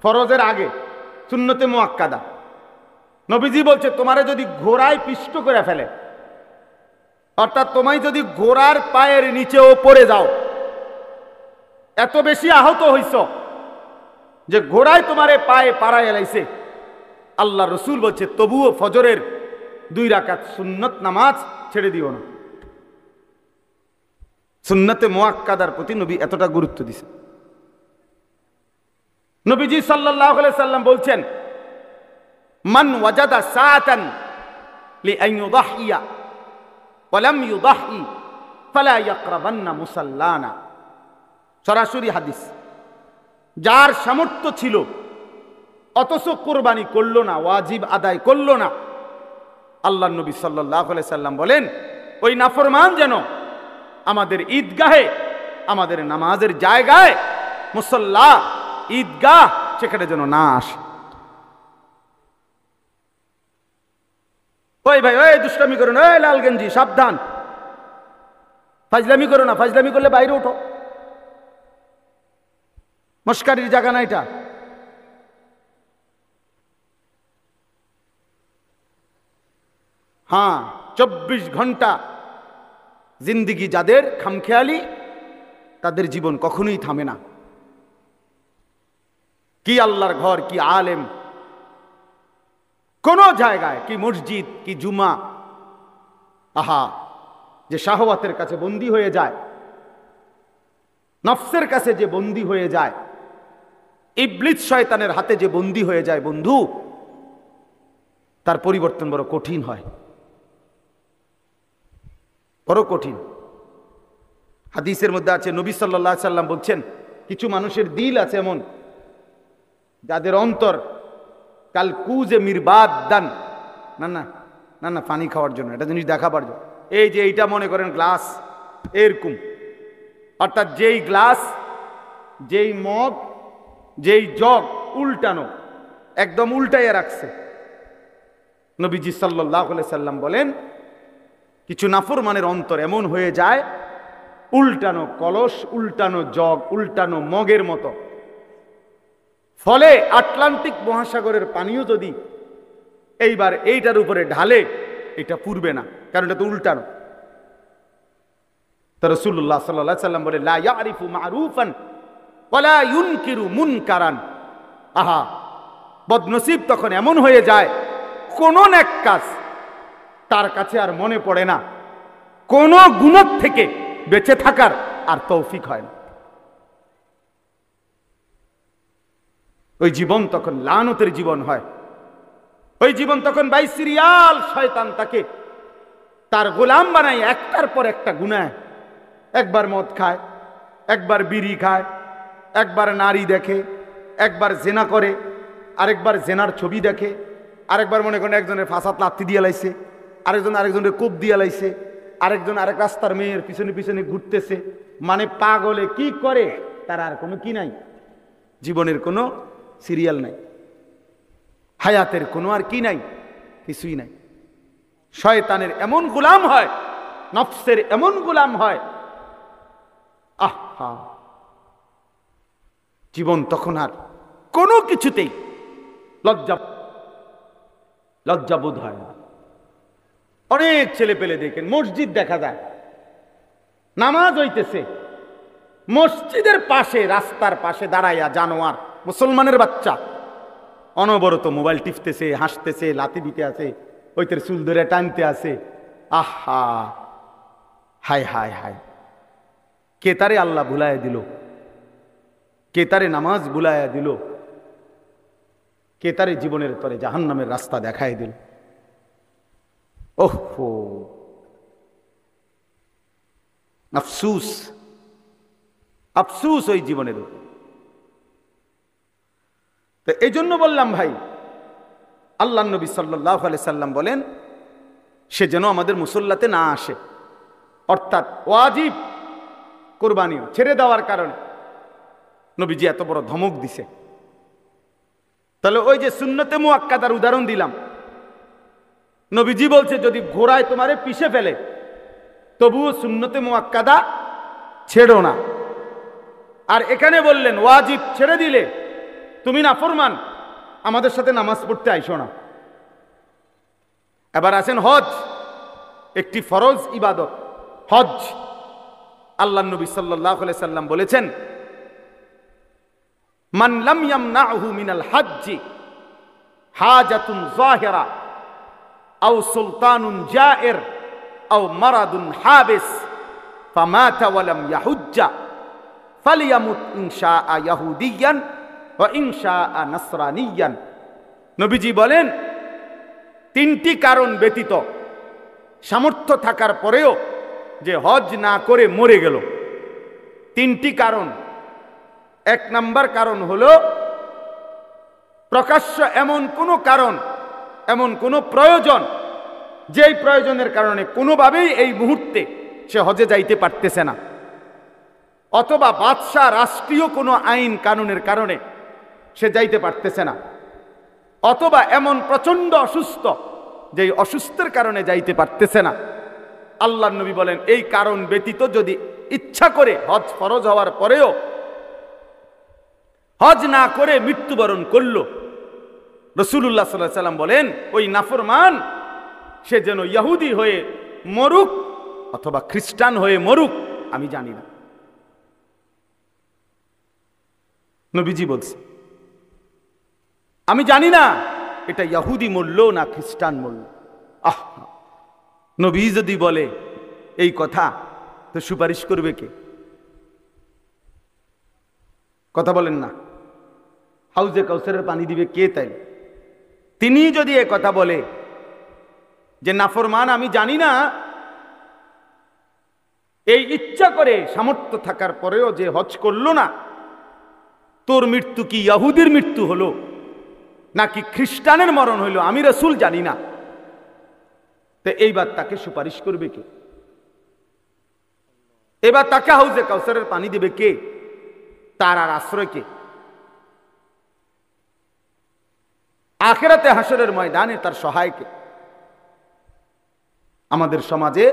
ফরজের আগে, সুন্নতে মুআক্কাদা। নবীজি বলছে, তোমারে যদি ঘোড়ায় পিষ্ট করে ফেলে, অর্থাৎ তোমায় যদি ঘোড়ার পায়ের নিচেও পড়ে যাও, এত বেশি আহত হইছ যে ঘোড়ায় তোমারে পায়ে পাড়ায় এলাইছে, আল্লাহ রসুল বলছে তবুও ফজরের 2 রাকাত সুন্নত নামাজ ছেড়ে দিও না। সুন্নতে মুআক্কাদার প্রতি নবী এতটা গুরুত্ব দিছে। নবীজি সাল্লাল্লাহু আলাইহি সাল্লাম বলছেন, মান ওয়াজাদা সাআতান লিআন ইউদাহিয়া ওয়া লাম ইউদাহি ফালা ইয়াকরাবান্না মুসাল্লানা। সরাসরি হাদিস। যার সামর্থ্য ছিল অথচ কোরবানি করলো না, ওয়াজিব আদায় করলো না, আল্লাহ নবী সাল্লাল্লাহু আলাইহি সাল্লাম বলেন, ওই নাফরমান যেন আমাদের ঈদগাহে, আমাদের নামাজের জায়গায়, মুসল্লা, ঈদগাহ, সেখানে যেন না আসে। ওই ভাই, ওই দুষ্টামি করো না, ওই লাল গেঞ্জি সাবধান, ফাজলামি করো না, ফাজলামি করলে বাইরে ওঠো, মস্কারির জায়গা না এটা। হ্যাঁ, 24 ঘন্টা জিন্দিগি যাদের খামখেয়ালি, তাদের জীবন কখনোই থামে না। কি আল্লাহর ঘর, কি আলেম, কোন জায়গায়, কি মসজিদ, কি জুমা, আহা, যে শাহওয়াতের কাছে বন্দী হয়ে যায়, নফসের কাছে যে বন্দী হয়ে যায়, ইবলিস শয়তানের হাতে যে বন্দী হয়ে যায়, বন্ধু, তার পরিবর্তন বড় কঠিন হয়, বড় কঠিন। হাদিসের মধ্যে আছে, নবী সাল্লাল্লাহু আলাইহি সাল্লাম বলছেন, কিছু মানুষের দিল আছে এমন, যাদের অন্তর কাল কুজে মিরবাদ দান, না না না না, পানি খাওয়ার জন্য, এটা জিনিস দেখাবার জন্য। এই যে এইটা মনে করেন গ্লাস, এরকম, অর্থাৎ যেই গ্লাস, যেই মগ, যেই জগ উল্টানো, একদম উল্টাইয়া রাখছে। নবীজি সাল্লাল্লাহু আলাইহি সাল্লাম বলেন, কিছু নাফরমানের অন্তর এমন হয়ে যায়, উল্টানো কলস, উল্টানো জগ, উল্টানো মগের মতো। ফলে আটলান্টিক মহাসাগরের পানিও যদি এইবার এইটার উপরে ঢালে, এটা পুরবে না, কারণ এটা তো উল্টানো। তো রাসূলুল্লাহ সাল্লাল্লাহু আলাইহি সাল্লাম বলে, লা ইয়ারিফু মারুফান ওয়ালা ইউনকিরু মুনকারান। আহা, বদনসিব তখন এমন হয়ে যায়, কোন নেক কাজ তার কাছে আর মনে পড়ে না, কোন গুনাহ থেকে বেঁচে থাকার আর তৌফিক হয় না। ওই জীবন তখন লানতের জীবন হয়। ওই জীবন তখন বাই সিরিয়াল শয়তান তাকে তার গোলাম বানায়, একটার পর একটা গুনাহ। একবার মদ খায়, একবার বিড়ি খায়, একবার নারী দেখে, একবার জেনা করে, আরেকবার জেনার ছবি দেখে, আরেকবার মনে করেন একজনের ফাঁসাত লাত্তি দিয়ে লাইছে, আরেকজনের কোপ দিয়ে লাইছে, আরেকজন আরেক রাস্তার মেয়ের পিছনে পিছনে ঘুরতেছে। মানে পাগলে কি করে তার আর কোনো কি নাই, জীবনের কোনো সিরিয়াল নাই, হায়াতের কোনো আর কি নাই, কিছুই নাই। শয়তানের এমন গোলাম হয়, নফসের এমন গোলাম হয়, আহা, জীবন তখন আর কোনো কিছুতেই লজ্জাবোধ হয় না। অনেক ছেলে পেলে দেখেন, মসজিদ দেখা যায়, নামাজ হইতেছে, মসজিদের পাশে, রাস্তার পাশে দাঁড়াইয়া জানোয়ার মুসলমানের বাচ্চা অনবরত মোবাইল টিপতেছে, হাসতেছে, লাথি দিতে আছে, ওইতের চুল ধরে টানতে আছে। আহা, হায় হায় হায়, কে তারে আল্লাহ ভুলাইয়া দিল, কে তারে নামাজ ভুলাইয়া দিল, কে তারে জীবনের তরে জাহান্নামের রাস্তা দেখাই দিল। ওহো, আফসুস, আফসুস ওই জীবনের। তো এই জন্য বললাম ভাই, আল্লাহ নবী সাল্লাল্লাহু আলাইহি সাল্লাম বলেন, সে যেন আমাদের মুসল্লাতে না আসে। অর্থাৎ ওয়াজিব কুরবানি ছেড়ে দেওয়ার কারণে নবীজি এত বড় ধমক দিছে। তাহলে ওই যে সুন্নতে মুআক্কাদার উদাহরণ দিলাম, নবীজি বলছে যদি ঘোড়ায় তোমারে পিষে ফেলে তবুও সুন্নতে মুআক্কাদা ছেড়ো না। আর এখানে বললেন ওয়াজিব ছেড়ে দিলে তুমি নাফরমান, আমাদের সাথে নামাজ পড়তে আইসো না। এবার আছেন হজ, একটি ফরজ ইবাদত হজ। আল্লাহ নবী সাল্লাল্লাহু আলাইহি সাল্লাম বলেছেন, মান লাম ইয়ামনাহু মিনাল হজ্জি হাজাতুন যাহিরা আও সুলতানুন জায়ের আও মারাদুন হাবিস ফামাতা ওয়া লাম ইয়াহুজ্জা ফালিয়ামুত ইনশাআ ইয়াহুদিয়ান ওয়া ইনশাআ নাসরানিয়ান। নবীজি বলেন, তিনটি কারণ ব্যতীত সামর্থ্য থাকার পরেও যে হজ না করে মরে গেল, তিনটি কারণ। এক নাম্বার কারণ হলো প্রকাশ্য এমন কোনো কারণ, এমন কোনো প্রয়োজন যেই প্রয়োজনের কারণে কোনোভাবেই এই মুহূর্তে সে হজে যাইতে পারতেছে না, অথবা বাদশাহ রাষ্ট্রীয় কোনো আইন কানুনের কারণে সে যাইতে পারতেছে না, অথবা এমন প্রচন্ড অসুস্থ যে অসুস্থের কারণে যাইতে পারতেছে না, আল্লাহর নবী বলেন এই কারণ ব্যতীত যদি ইচ্ছা করে হজ ফরজ হওয়ার পরেও হজ না করে মৃত্যুবরণ করল, রাসূলুল্লাহ সাল্লাল্লাহু আলাইহি ওয়াসাল্লাম বলেন ওই নাফরমান সে যেন ইহুদি হয়ে মরুক অথবা খ্রিস্টান হয়ে মরুক, আমি জানি না। নবীজি বলছে আমি জানি না এটা ইহুদি মরল না খ্রিস্টান মরল। আহ, নবী যদি বলে এই কথা তো সুপারিশ করবে কে? কথা বলেন না, হাউজে কাউসারের পানি দিবে কে? তাই তিনি যদি এ কথা বলে যে নাফরমান আমি জানি না, এই ইচ্ছা করে সামর্থ্য থাকার পরেও যে হজ করলো না, তোর মৃত্যু কি ইহুদির মৃত্যু হলো নাকি খ্রিস্টানের মরণ হইল, আমি রাসূল জানি না, তো এইবার তাকে সুপারিশ করবে কে? এবার তাকে হাউজে কাউসারের পানি দিবে কে? তার আর আশ্রয় কে? আখিরাতে হাসরের ময়দানে তার সহায় কে? আমাদের সমাজে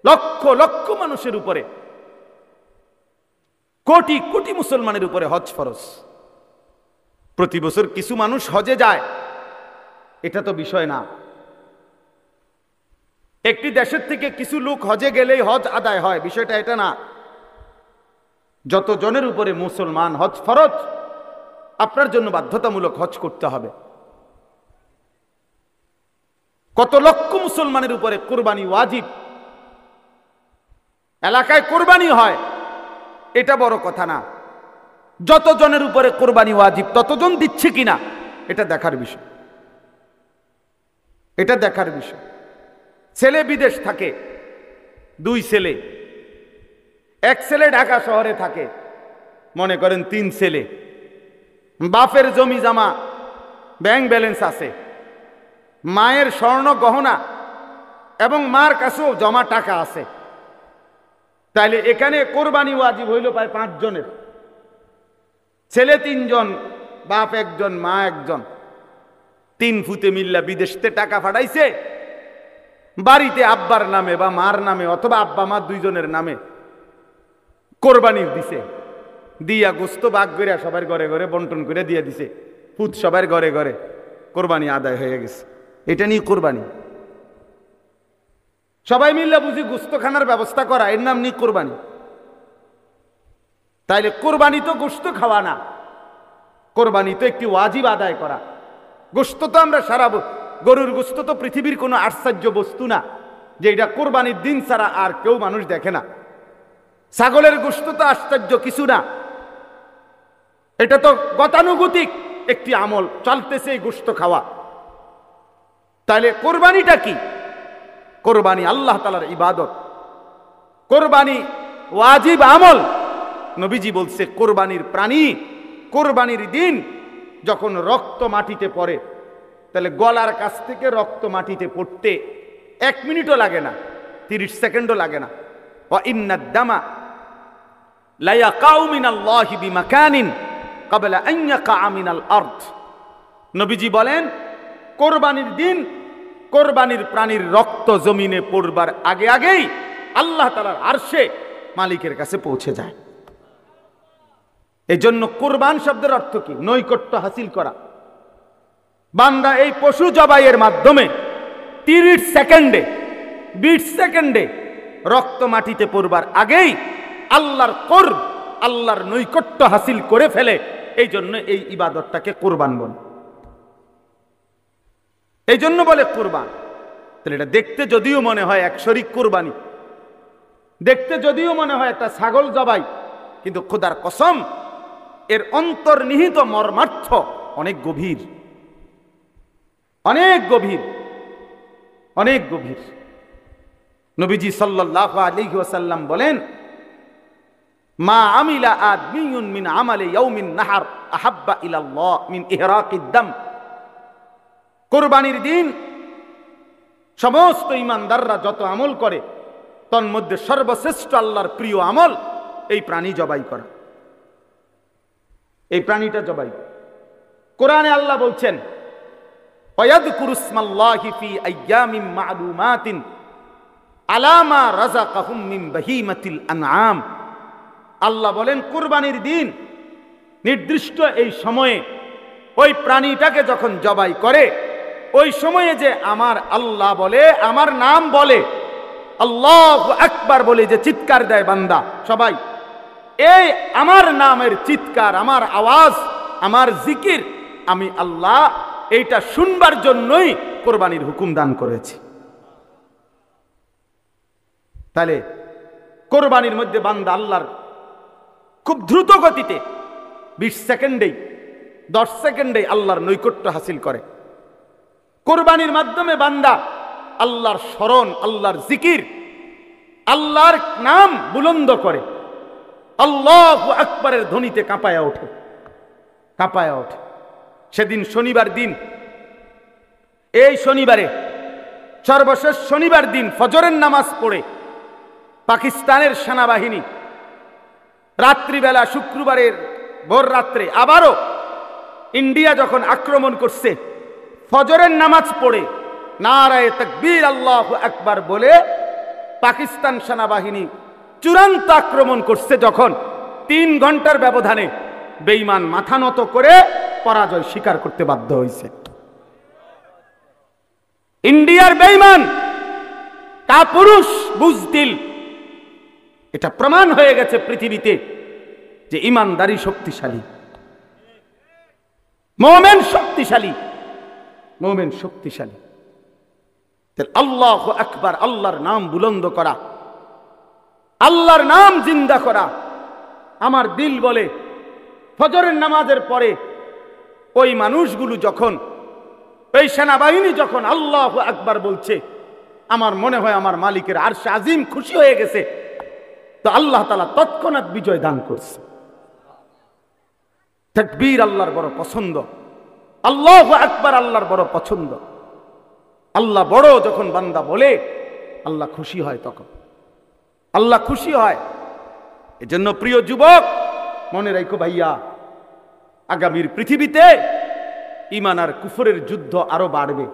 লক্ষ লক্ষ মানুষের উপরে, কোটি কোটি মুসলমানের উপরে হজ ফরজ। প্রতি বছর কিছু মানুষ হজে যায়, এটা তো বিষয় না। একটি দেশের থেকে কিছু লোক হজে গেলেই হজ আদায় হয়, বিষয়টা এটা না। যত জনের উপরে মুসলমান হজ ফরজ, আপনার জন্য বাধ্যতামূলক হজ করতে হবে। কত লক্ষ মুসলমানের উপরে কুরবানি ওয়াজিব। এলাকায় কুরবানি হয় এটা বড় কথা না, যত জনের উপরে কুরবানি ওয়াজিব ততজন দিচ্ছে কিনা এটা দেখার বিষয়, এটা দেখার বিষয়। ছেলে বিদেশ থাকে, দুই ছেলে, এক ছেলে ঢাকা শহরে থাকে, মনে করেন তিন ছেলে, বাপের জমি জমা ব্যাংক ব্যালেন্স আছে, মায়ের স্বর্ণ গহনা এবং মার কাছেও জমা টাকা আছে, তাইলে এখানে কোরবানি ওয়াজিব হইল প্রায় 5 জনের। ছেলে 3 জন, বাপ 1 জন, মা 1 জন, 3 ফুতে মিল্লা বিদেশতে টাকা পাঠাইছে, বাড়িতে আব্বার নামে বা মার নামে অথবা আব্বা মা 2 জনের নামে কোরবানি দিছে, দিয়া গোস্ত ভাগ করে সবার ঘরে ঘরে বন্টন করে দিয়ে দিছে, ফুত সবার ঘরে ঘরে, কোরবানি আদায় হয়ে গেছে। এটা নিয়ে কোরবানি, সবাই মিল্লা বুঝি গোস্ত খানার ব্যবস্থা করা, এর নাম নিয়ে কোরবানি। তাইলে কোরবানি তো গোস্ত খাওয়া না, কোরবানি তো একটি ওয়াজিব আদায় করা। গোস্ত তো আমরা সারা, গরুর গোস্ত তো পৃথিবীর কোনো আশ্চর্য বস্তু না যে এটা কোরবানির দিন ছাড়া আর কেউ মানুষ দেখে না। ছাগলের গোস্ত তো আশ্চর্য কিছু না, এটা তো গতানুগতিক একটি আমল, চলতেছে এই গোস্ত খাওয়া। তাইলে কোরবানিটা কি? কোরবানি আল্লাহ তাআলার ইবাদত, কোরবানি ওয়াজিব আমল। নবীজি বলছে কোরবানির প্রাণী কোরবানির দিন যখন রক্ত মাটিতে পড়ে, তাহলে গলার কাছ থেকে রক্ত মাটিতে পড়তে 1 মিনিটও লাগে না, 30 সেকেন্ডও লাগে না। ওয়া ইন্নাদ দামা লা ইয়াকাউ মিনাল্লাহি বিমাকানিন ক্বাবলা আন ইয়াকা মিনাল আরদ। নবীজি বলেন কোরবানির দিন কোরবানির প্রাণীর রক্ত জমিনে পড়বার আগে আগেই আল্লাহ তাআলার আরশে মালিকের কাছে পৌঁছে যায়। এই জন্য কোরবান শব্দের অর্থ কি? নৈকট্য হাসিল করা। বান্দা এই পশু জবাইয়ের মাধ্যমে 30 সেকেন্ডে 20 সেকেন্ডে রক্ত মাটিতে পড়বার আগেই আল্লাহর কোরব, আল্লাহর নৈকট্য হাসিল করে ফেলে। এই জন্য এই ইবাদতটাকে কোরবান বলে, এই জন্য বলে কোরবান। তাহলে এটা দেখতে যদিও মনে হয় এক শরীক কোরবানি, দেখতে যদিও মনে হয় একটা ছাগল জবাই, কিন্তু খোদার কসম এর অন্তর্নিহিত মর্মার্থ অনেক গভীর, অনেক গভীর, অনেক গভীর। নবীজি সাল্লাল্লাহু আলাইহি ওয়াসাল্লাম বলেন মা আমিলা আদমিয়ুন মিন আমালি ইয়াউমিন নাহার আহাব্বা ইলাল্লাহ মিন ইহরাকিদ দাম। কুরবানির দিন সমস্ত ইমানদাররা যত আমল করে তন্মধ্যে সর্বশ্রেষ্ঠ আল্লাহর প্রিয় আমল এই প্রাণী জবাই করা, এই প্রাণীটা জবাই। কোরআনে আল্লাহ বলছেন ওয়ায়াযকুরু ইসমাল্লাহি ফি আইয়ামিন মা'লুমাতিন আলা মা রাযাকাহুম মিন বাহিমাতিল আনআম। আল্লাহ বলেন কুরবানির দিন নির্দিষ্ট এই সময়ে ওই প্রাণীটাকে যখন জবাই করে, ওই সময়ে যে আমার আল্লাহ বলে, আমার নাম বলে, আল্লাহু আকবার বলে যে চিৎকার দেয় বান্দা সবাই, এই আমার নামের চিৎকার, আমার আওয়াজ, আমার জিকির আমি আল্লাহ এইটা শুনবার জন্যই কোরবানির হুকুম দান করেছি। তাহলে কোরবানির মধ্যে বান্দা আল্লাহর খুব দ্রুত গতিতে 20 সেকেন্ডেই 10 সেকেন্ডেই আল্লাহর নৈকট্য হাসিল করে। কোরবানির মাধ্যমে বান্দা আল্লাহর স্মরণ, আল্লাহর জিকির, আল্লাহর নাম বুলন্দ করে, আল্লাহু আকবারের ধ্বনিতে কাঁপায়া ওঠে, কাঁপায়া ওঠে। সেদিন শনিবার দিন, এই শনিবারে সর্বশেষ শনিবার দিন ফজরের নামাজ পড়ে পাকিস্তানের সেনাবাহিনী রাত্রিবেলা শুক্রবারের ভোর রাত্রে আবারও ইন্ডিয়া যখন আক্রমণ করছে, ফজরের নামাজ পড়ে নারায়ে তাকবীর আল্লাহু আকবার বলে পাকিস্তান সেনাবাহিনী চূড়ান্ত আক্রমণ করছে, যখন 3 ঘন্টার ব্যবধানে বেঈমান মাথা নত করে পরাজয় স্বীকার করতে বাধ্য হয়েছে। ইন্ডিয়ার বেঈমান কাপুরুষ বুজদিল, এটা প্রমাণ হয়ে গেছে পৃথিবীতে যে ইমানদারি শক্তিশালী, মুমিন শক্তিশালী, মুমিন শক্তিশালী। আল্লাহু আকবার, আল্লাহর নাম বুলন্দ করা, আল্লাহর নাম জিন্দা করা। আমার দিল বলে ফজরের নামাজের পরে ওই মানুষগুলো যখন, ওই সেনাবাহিনী যখন আল্লাহু আকবার বলছে, আমার মনে হয় আমার মালিকের আরশে আজিম খুশি হয়ে গেছে, তো আল্লাহ তাআলা তৎক্ষণাৎ বিজয় দান করছে। তাকবীর আল্লাহর বড় পছন্দ, আল্লাহু আকবার আল্লাহর বড় পছন্দ। আল্লাহ বড় যখন বান্দা বলে আল্লাহ খুশি হয়, তখন আল্লাহ খুশি হয়। এজন্য প্রিয় যুবক মনে রাখো ভাইয়া, আগামীর পৃথিবীতে ঈমান আর কুফরের যুদ্ধ আরো বাড়বে।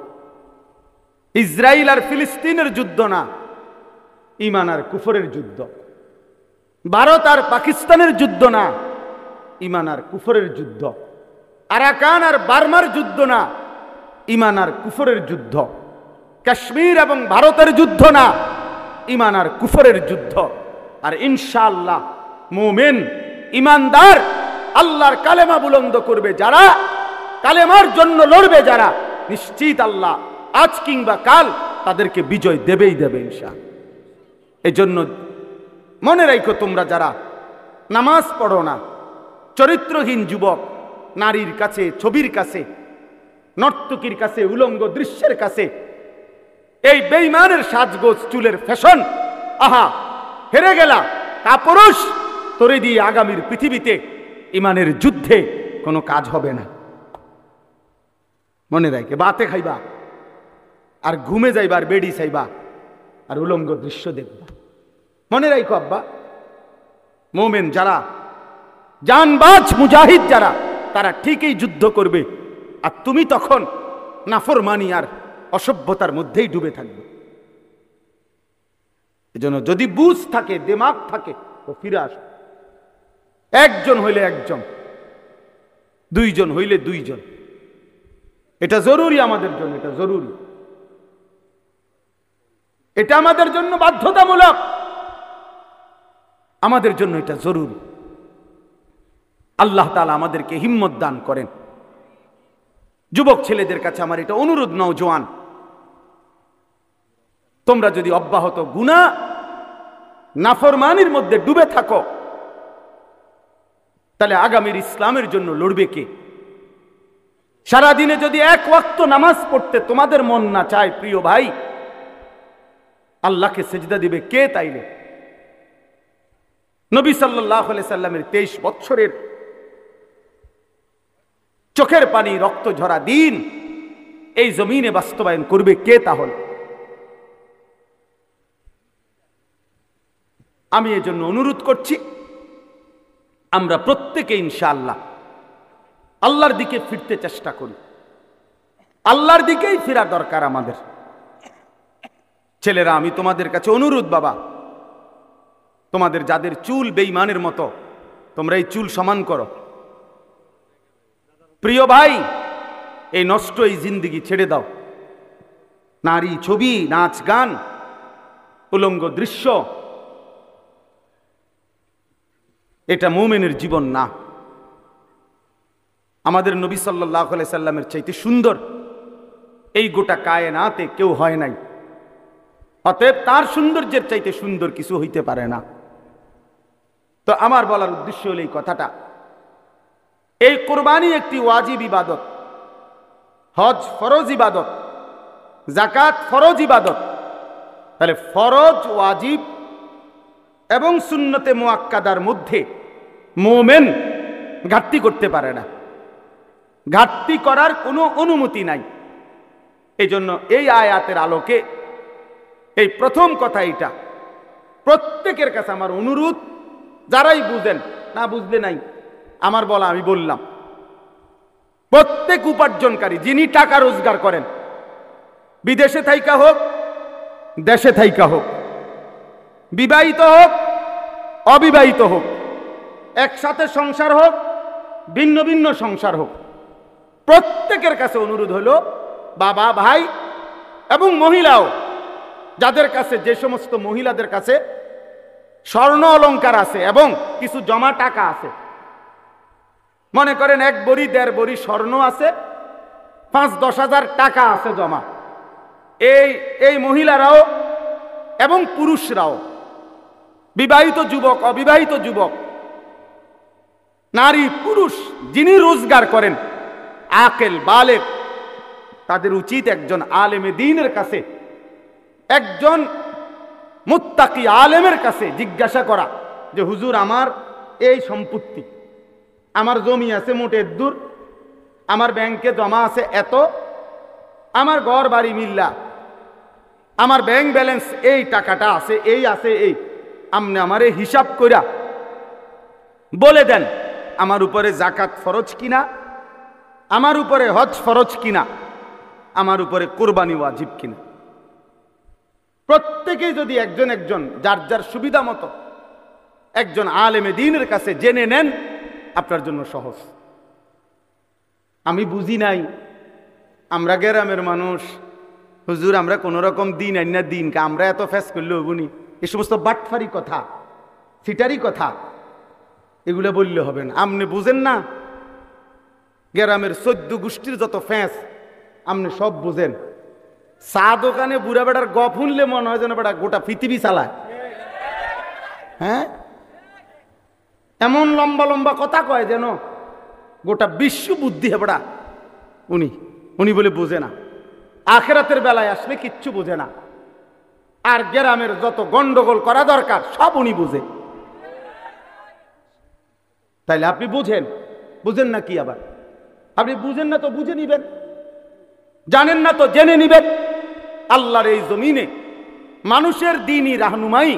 ইসরায়েল আর ফিলিস্তিনের যুদ্ধ না, ঈমান আর কুফরের যুদ্ধ। ভারত আর পাকিস্তানের যুদ্ধ না, ঈমান আর কুফরের যুদ্ধ। আরাকান আর বার্মার যুদ্ধ না, ঈমান আর কুফরের যুদ্ধ। কাশ্মীর এবং ভারতের যুদ্ধ না, ঈমান আর কুফরের যুদ্ধ। আর ইনশাআল্লাহ মুমিন ঈমানদার আল্লাহর কালেমা বুলন্দ করবে যারা, কালেমার জন্য লড়বে যারা, নিশ্চিত আল্লাহ আজ কিংবা কাল তাদেরকে বিজয় দেবেই দেবে ইনশাআল্লাহ। এজন্য মনে রাখো, তোমরা যারা নামাজ পড়ো না, চরিত্রহীন যুবক, নারীর কাছে, ছবির কাছে, নর্তকীর কাছে, উলঙ্গ দৃশ্যের কাছে, এই বেঈমানের সাজগোজ, চুলের ফ্যাশন, আহা হেরে গেলা কাপুরুষ, তোরে দিয়ে আগামীর পৃথিবীতে ঈমানের যুদ্ধে কোনো কাজ হবে না। মনে রাখে, বাতে খাইবা আর ঘুমে যাইবা আর বেডি চাইবা আর উলঙ্গ দৃশ্য দেখবা। মনে রাখো আব্বা, মুমিন যারা, জানবাজ মুজাহিদ যারা, তারা ঠিকই যুদ্ধ করবে, আর তুমি তখন নাফরমানি আর অসভ্যতার মধ্যেই ডুবে থাকবে। এজন্য যদি বুঝ থাকে, দিমাগ থাকে, তো ফিরে আস। একজন হইলে একজন, দুইজন হইলে দুইজন, এটা জরুরি আমাদের জন্য, এটা জরুরি, এটা আমাদের জন্য বাধ্যতামূলক, আমাদের জন্য এটা জরুরি। আল্লাহ তাআলা আমাদেরকে হিম্মত দান করেন। যুবক ছেলেদের কাছে আমার এটা অনুরোধ, নওজোয়ান, তোমরা যদি অব্যাহত গুনাহ নাফরমানির মধ্যে ডুবে থাকো, তাহলে আগামীর ইসলামের জন্য লড়বে কে? সারাদিনে যদি এক ওয়াক্ত নামাজ পড়তে তোমাদের মন না চায় প্রিয় ভাই, আল্লাহকে সেজদা দিবে কে? তাইলে নবী সাল্লাল্লাহু আলাইহি সাল্লামের 23 বছরের চোখের পানি রক্ত ঝরা দিন এই জমিনে বাস্তবায়ন করবে কে? তাহলে আমি এজন্য অনুরোধ করছি, আমরা প্রত্যেকে ইনশাআল্লাহ আল্লাহর দিকে ফিরতে চেষ্টা করি। আল্লাহর দিকেই ফেরা দরকার আমাদের। ছেলেরা, আমি তোমাদের কাছে অনুরোধ, বাবা, তোমাদের যাদের চুল বেঈমানের মতো, তোমরা এই চুল সমান করো। প্রিয় ভাই, এই নষ্ট এই জিন্দেগি ছেড়ে দাও। নারী ছবি, নাচ গান, উলঙ্গ দৃশ্য, এটা মুমিনের জীবন না। আমাদের নবী সাল্লাল্লাহু আলাইহি সাল্লামের চাইতে সুন্দর এই গোটা কায়নাতে কেউ হয় নাই। অতএব তার সৌন্দর্যের চাইতে সুন্দর কিছু হইতে পারে না। তো আমার বলার উদ্দেশ্য হলো এই কথাটা, এই কুরবানি একটি ওয়াজিব ইবাদত, হজ ফরজ ইবাদত, যাকাত ফরজ ইবাদত। তাহলে ফরজ, ওয়াজিব এবং সুন্নতে মুআক্কাদার মধ্যে মুমিন ঘাটতি করতে পারে না, ঘাটতি করার কোনো অনুমতি নাই। এই জন্য এই আয়াতের আলোকে এই প্রথম কথা, এটা প্রত্যেকের কাছে আমার অনুরোধ, যারাই বুঝেন, না বুঝলে নাই, আমার বলা আমি বললাম, প্রত্যেক উপার্জনকারী যিনি টাকা রোজগার করেন, বিদেশে থাইকা হোক, দেশে থাইকা হোক, বিবাহিত হোক, অবিবাহিত হোক, একসাথে সংসার হোক, ভিন্ন ভিন্ন সংসার হোক, প্রত্যেকের কাছে অনুরোধ হলো, বাবা, ভাই এবং মহিলাও, যাদের কাছে, যে সমস্ত মহিলাদের কাছে স্বর্ণ অলংকার আছে এবং কিছু জমা টাকা আছে, মনে করেন 1 বড়ি 1.5 বড়ি স্বর্ণ আছে, 5-10 হাজার টাকা আছে জমা, এই মহিলারাও এবং পুরুষরাও, বিবাহিত যুবক, অবিবাহিত যুবক, নারী পুরুষ, যিনি রোজগার করেন, আকেল বালেগ, তাদের উচিত একজন আলেমে দ্বীনের কাছে, একজন মুত্তাকি আলেমের কাছে জিজ্ঞাসা করা যে, হুজুর, আমার এই সম্পত্তি, আমার জমি আছে মোটে দূর, আমার ব্যাংকে জমা আছে এত, আমার ঘর বাড়ি মিল্লা, আমার ব্যাংক ব্যালেন্স এই টাকাটা আছে, এই আছে, এই আপনি আমারে হিসাব কইরা বলে দেন, আমার উপরে যাকাত ফরজ কিনা, আমার উপরে হজ ফরজ কিনা, আমার উপরে কুরবানি ওয়াজিব কিনা। প্রত্যেকেই যদি একজন একজন যার যার সুবিধা মতো একজন আলেমে দ্বীনের কাছে জেনে নেন, আপনার জন্য সহজ। আমি বুঝি নাই, আমরা গ্রামের মানুষ, হুজুর, আমরা কোন রকম দিন আইনা দিন, আমরা এত ফেস করলে হবনি, এই সমস্ত বাটফারি কথা, সিটারি কথা, এগুলো বললে হবে না। আপনি বুঝেন না, গ্রামের 14 গোষ্ঠীর যত ফ্যাঁস আপনি সব বুঝেন। চা দোকানে বুড়া বেটার গপ শুনলে মনে হয় যেন বেটা গোটা পৃথিবী চালায়। হ্যাঁ, এমন লম্বা লম্বা কথা কয় যেন গোটা বিশ্ব বুদ্ধি হেবড়া। উনি বলে বুঝে না, আখেরাতের বেলায় আসলে কিচ্ছু বুঝে না। আর গ্রামের যত গন্ডগোল করা দরকার সব উনি বুঝে। তাইলে আপনি বুঝেন না কি? আবার আপনি বুঝেন না তো বুঝে নিবেন, জানেন না তো জেনে নিবেন। আল্লাহর এই জমিনে মানুষের দ্বীনি রাহনুমাই,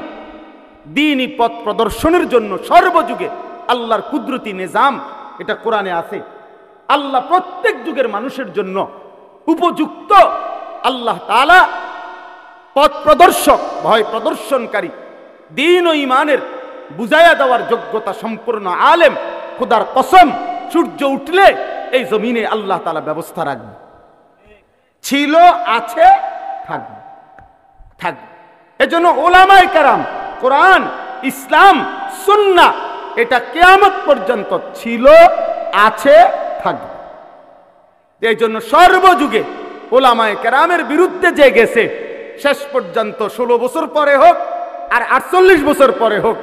দ্বীনি পথ প্রদর্শনের জন্য সর্বযুগে আল্লাহর কুদরতি নিজাম, এটা কোরআনে আছে। আল্লাহ প্রত্যেক যুগের মানুষের জন্য উপযুক্ত আল্লাহ তাআলা পথ প্রদর্শক, ভয় প্রদর্শনকারী, দ্বীন ও ঈমানের বুঝাইয়া দেওয়ার যোগ্যতা সম্পূর্ণ আলেম। খোদার কসম, সূর্য উঠলে এই জমিনে আল্লাহ তাআলা ব্যবস্থা রাখবে। ছিল, আছে, থাকবে। এজন্য উলামায়ে কেরাম, কোরআন, ইসলাম, সুন্নাহ, এটা কিয়ামত পর্যন্ত ছিল, আছে, থাকবে। এই জন্য সর্বযুগে উলামায়ে কেরামের বিরুদ্ধে যে গেছে, শেষ পর্যন্ত 16 বছর পরে হোক আর 48 বছর পরে হোক,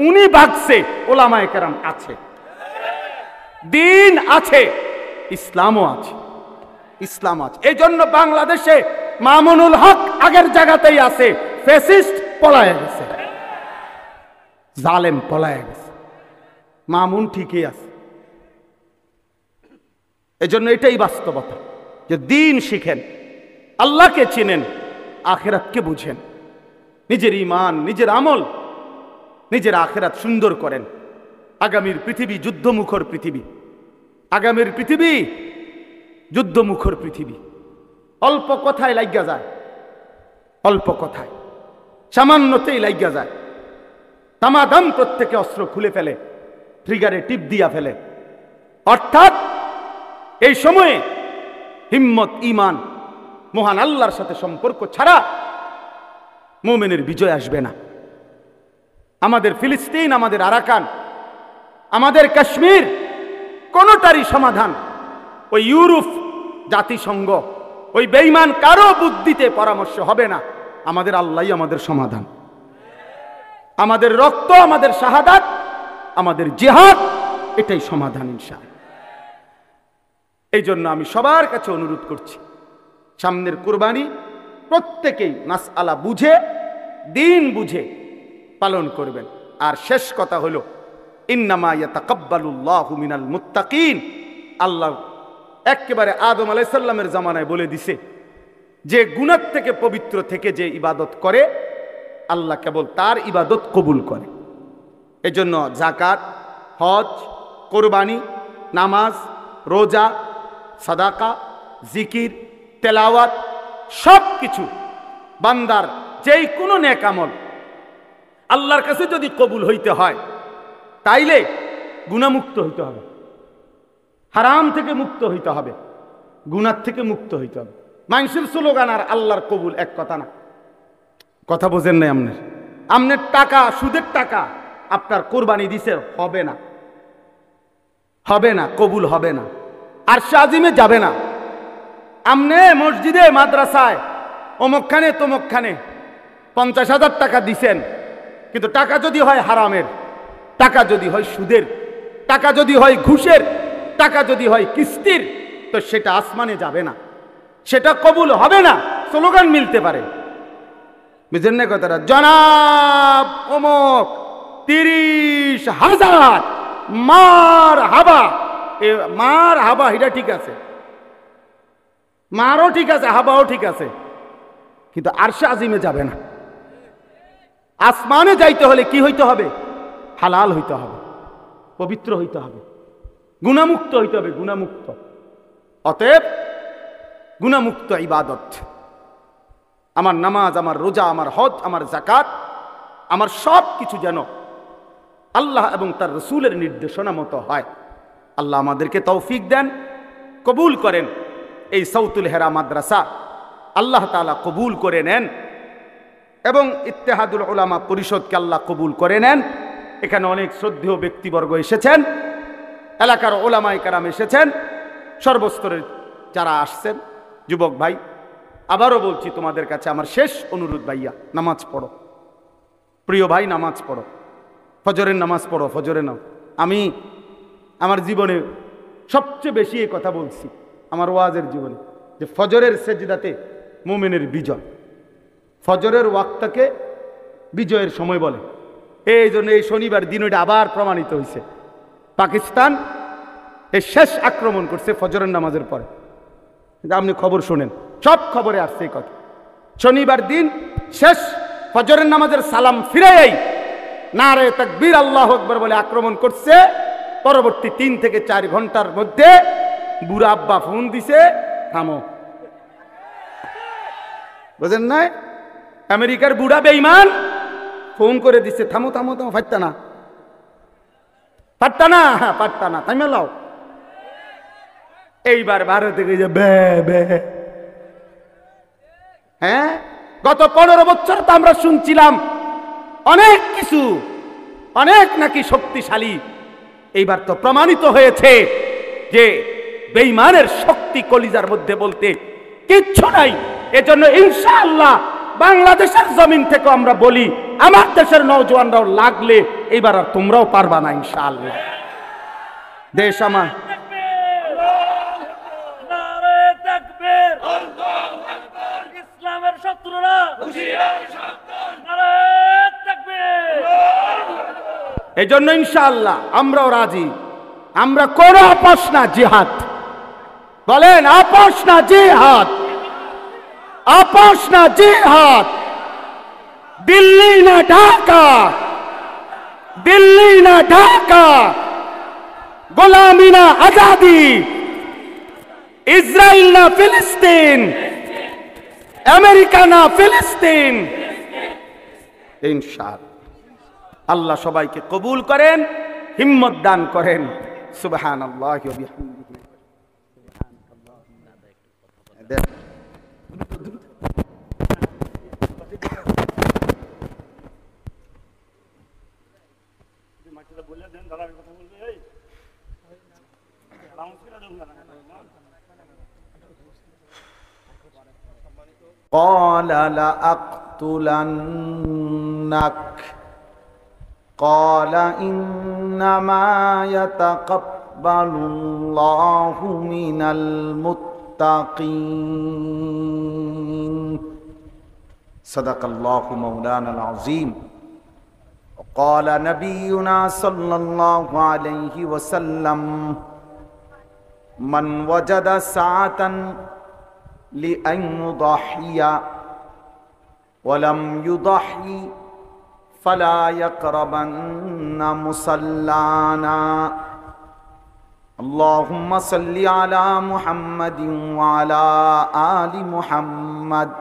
উনি ভাগছে, উলামায়ে কেরাম আছে, দ্বীন আছে, ইসলামও আছে, ইসলাম আছে। এই জন্য বাংলাদেশে মামুনুল হক আগের জায়গাতেই আছে, ফ্যাসিস্ট পলায় গেছে, জালেম পলায় গেছে, মামুন ঠিকই আছে। এই জন্য এটাই বাস্তবতা যে দ্বীন শিখেন, আল্লাহকে চিনেন, আখিরাতকে বুঝেন, নিজের ঈমান, নিজের আমল নিজের আখিরাত সুন্দর করেন। আগামীর পৃথিবী যুদ্ধমুখর পৃথিবী, আগামীর পৃথিবী যুদ্ধমুখর পৃথিবী। অল্প কথায় লাগিয়া যায়, অল্প কথায় সামান্যতেই লাগিয়া যায়। তামাদাম প্রত্যেকে অস্ত্র খুলে ফেলে, ট্রিগারে টিপ দিয়া ফেলে। অর্থাৎ এই সময়ে হিম্মত, ঈমান, মহান আল্লাহর সাথে সম্পর্ক ছাড়া মুমিনের বিজয় আসবে না। আমাদের ফিলিস্তিন, আমাদের আরাকান, আমাদের কাশ্মীর, কোনোটারই সমাধান ওই ইউরোপ, জাতিসংঘ, ওই বেঈমান কারো বুদ্ধিতে পরামর্শ হবে না। আমাদের আল্লাহই আমাদের সমাধান। আমাদের রক্ত, আমাদের শাহাদাত, আমাদের জিহাদ, এটাই সমাধান ইনশাআল্লাহ। এই জন্য আমি সবার কাছে অনুরোধ করছি, সামনের কুরবানি প্রত্যেকেই মাসআলা বুঝে, দিন বুঝে পালন করবেন। আর শেষ কথা হলো, ইন্নামা ইয়াতাকাব্বালুল্লাহু মিনাল মুত্তাকিন। আল্লাহ একেবারে আদম আলাইহিস সালামের জামানায় বলে দিছে যে গুনাহ থেকে পবিত্র থেকে যে ইবাদত করে, আল্লাহ কেবল তার ইবাদত কবুল করে। এজন্য যাকাত, হজ, কোরবানি, নামাজ, রোজা, সাদাকা, জিকির, তেলাওয়াত, সব কিছু বান্দার যেই কোনো নেক আমল আল্লাহর কাছে যদি কবুল হইতে হয়, তাইলে গুনাহমুক্ত হইতে হবে, হারাম থেকে মুক্ত হইতে হবে, গুনাহ থেকে মুক্ত হইতে হবে। মানুষের স্লোগান আর আল্লাহর কবুল এক কথা না। কথা বোঝেন নাই? আমনের টাকা, সুদের টাকা আপনার কোরবানি দিছে, হবে না, হবে না, কবুল হবে না, আরশে আজিমে যাবে না। আমনে মসজিদে, মাদ্রাসায়, অমুকখানে তমুকখানে 50,000 টাকা দিছেন, কিন্তু টাকা যদি হয় হারামের, টাকা যদি হয় সুদের, টাকা যদি হয় ঘুষের, টাকা যদি হয় কিস্তির, তো সেটা আসমানে যাবে না, সেটা কবুল হবে না। স্লোগান মিলতে পারে, বুঝেন না কথাটা? জনাব অমুক 30,000 মার হাবা, মার হাবা, এটা ঠিক আছে, মারও ঠিক আছে, হাবাও ঠিক আছে, কিন্তু আরশে আজিমে যাবে না। আসমানে যাইতে হলে কি হইতে হবে? হালাল হইতে হবে, পবিত্র হইতে হবে, গুনাহমুক্ত হইতে হবে, গুনাহমুক্ত। অতএব গুনাহমুক্ত ইবাদত, আমার নামাজ, আমার রোজা, আমার হজ, আমার যাকাত, আমার সব কিছু যেন আল্লাহ এবং তার রাসূলের নির্দেশনা মতো হয়। আল্লাহ আমাদেরকে তৌফিক দেন, কবুল করেন। এই সাউতুল হেরা মাদ্রাসা আল্লাহ তাআলা কবুল করে নেন এবং ইত্তেহাদুল উলামা পরিষদকে আল্লাহ কবুল করে নেন। এখানে অনেক শ্রদ্ধেয় ব্যক্তিবর্গ এসেছেন, এলাকার ওলামায়ে কেরাম এসেছেন, সর্বস্তরের যারা আসছেন, যুবক ভাই, আবারও বলছি তোমাদের কাছে আমার শেষ অনুরোধ, ভাইয়া নামাজ পড়ো, প্রিয় ভাই নামাজ পড়ো, ফজরের নামাজ পড়ো, ফজরে নাও। আমি আমার জীবনে সবচেয়ে বেশি এই কথা বলছি আমার ওয়াজের জীবনে, যে ফজরের সেজদাতে মুমিনের বিজয়, ফজরের ওয়াক্তকে বিজয়ের সময় বলে। এই জন্য এই শনিবার দিন ওইটা আবার প্রমাণিত হয়েছে। পাকিস্তান এই শেষ আক্রমণ করছে ফজরের নামাজের পরে, আপনি খবর শোনেন, সব খবরে আসছে এই কথা। শনিবার দিন শেষ ফজরের নামাজের সালাম ফিরেই নারে তাকবীর আল্লাহু আকবার বলে আক্রমণ করছে। পরবর্তী 3 থেকে 4 ঘন্টার মধ্যে বুড়া আব্বা ফোন দিছে, থামো। বুঝেন নাই? আমেরিকার বুড়া বেঈমান ফোন করে দিছে, থামো থামো থামো, ফাটতা না, পারতা না, হ্যাঁ পারতা না, থামে লাও। এইবার ভারতে গিয়ে বে বে, হ্যাঁ গত 15 বছর তো আমরা শুনছিলাম অনেক কিছু, অনেক নাকি শক্তিশালী। এইবার তো প্রমাণিত হয়েছে যে বেঈমানের শক্তি কলিজার মধ্যে বলতে কিচ্ছু নাই। এজন্য ইনশাআল্লাহ বাংলাদেশের জমিন থেকে আমরা বলি, আমার দেশের নওজওয়ানরাও লাগলে এইবার আর তোমরাও পারবা না ইনশাআল্লাহ। দেশ আমার, ইসলামের শত্রুরা এই জন্য ইনশাআল্লাহ আমরাও রাজি। আমরা কোনো আপোষ না, জিহাদ বলেন, আপোষ না জিহাদ, আপোষ না জিহাদ। দিল্লি না ঢাকা, দিল্লি না ঢাকা, গোলামি না আজাদি, ইসরায়েল না ফিলিস্তিন, আমেরিকা না ফিলিস্তিন। ইনশাআল্লাহ আল্লাহ সবাইকে কবুল করেন, হিম্মত দান করেন। সুবহানাল্লাহি ওয়া বিহামদিহি। قال لأقتلنك قال إنما يتقبل الله من المتقين صدق الله مولانا العظيم وقال نبينا صلى الله عليه وسلم من وجد ساعة لأن يضحي ولم يضحي فلا يقربن مصلانا اللهم صل على محمد وعلى آل محمد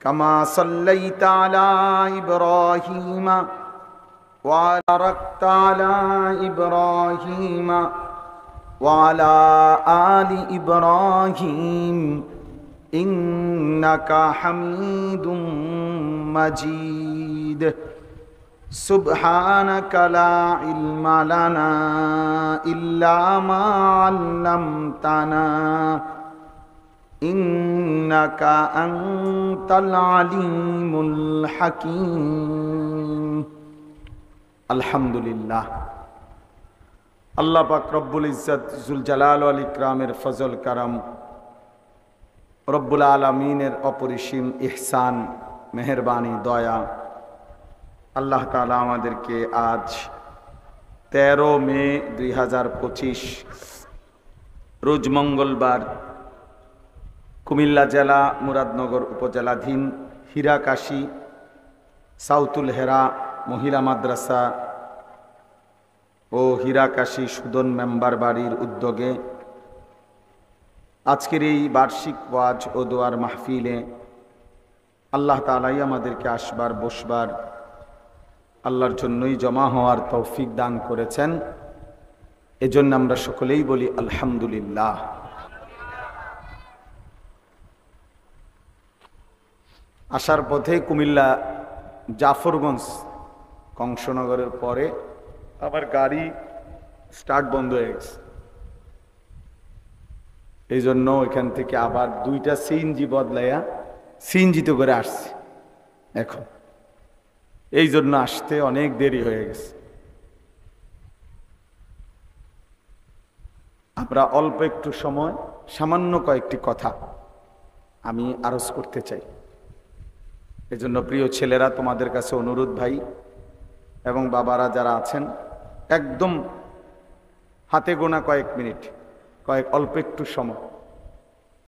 كما صليت على إبراهيم وباركت على إبراهيم وعلى آل إبراهيم إنك حميد مجيد سبحانك لا علم لنا إلا ما علمتنا إنك أنت العليم الحكيم الحمد لله আল্লাহ পাক রব্বুল ইজ্জত জুল জালাল ওয়াল ইকরামের ফজল কারাম, রব্বুল আলামিনের অপরিসীম ইহসান, মেহেরবানি, দয়া, আল্লাহ তাআলা আমাদেরকে আজ 13 মে 2025 রোজ মঙ্গলবার কুমিল্লা জেলা মুরাদনগর উপজেলাধীন হীরাকাশী সাউতুল হেরা মহিলা মাদ্রাসা ও হীরাকাশী সুদন মেম্বার বাড়ির উদ্যোগে আজকের এই বার্ষিক ওয়াজ ও দোয়ার মাহফিলে আল্লাহ তাআলাই আমাদেরকে আসবার বসবার, আল্লাহর জন্যই জমা হওয়ার তৌফিক দান করেছেন। এজন্য আমরা সকলেই বলি আলহামদুলিল্লাহ। আসার পথে কুমিল্লা জাফরগঞ্জ কংসনগরের পরে আমার গাড়ি স্টার্ট বন্ধ হয়ে গেছে, এই জন্য এখান থেকে আবার 2টা সিএনজি বদলাইয়া সিএনজিতে করে আসছি এখন, এই জন্য আসতে অনেক দেরি হয়ে গেছে। আমরা অল্প একটু সময় সামান্য কয়েকটি কথা আমি আরজ করতে চাই। এজন্য প্রিয় ছেলেরা, তোমাদের কাছে অনুরোধ ভাই এবং বাবারা যারা আছেন, একদম হাতে গোনা কয়েক মিনিট, অল্প একটু সময়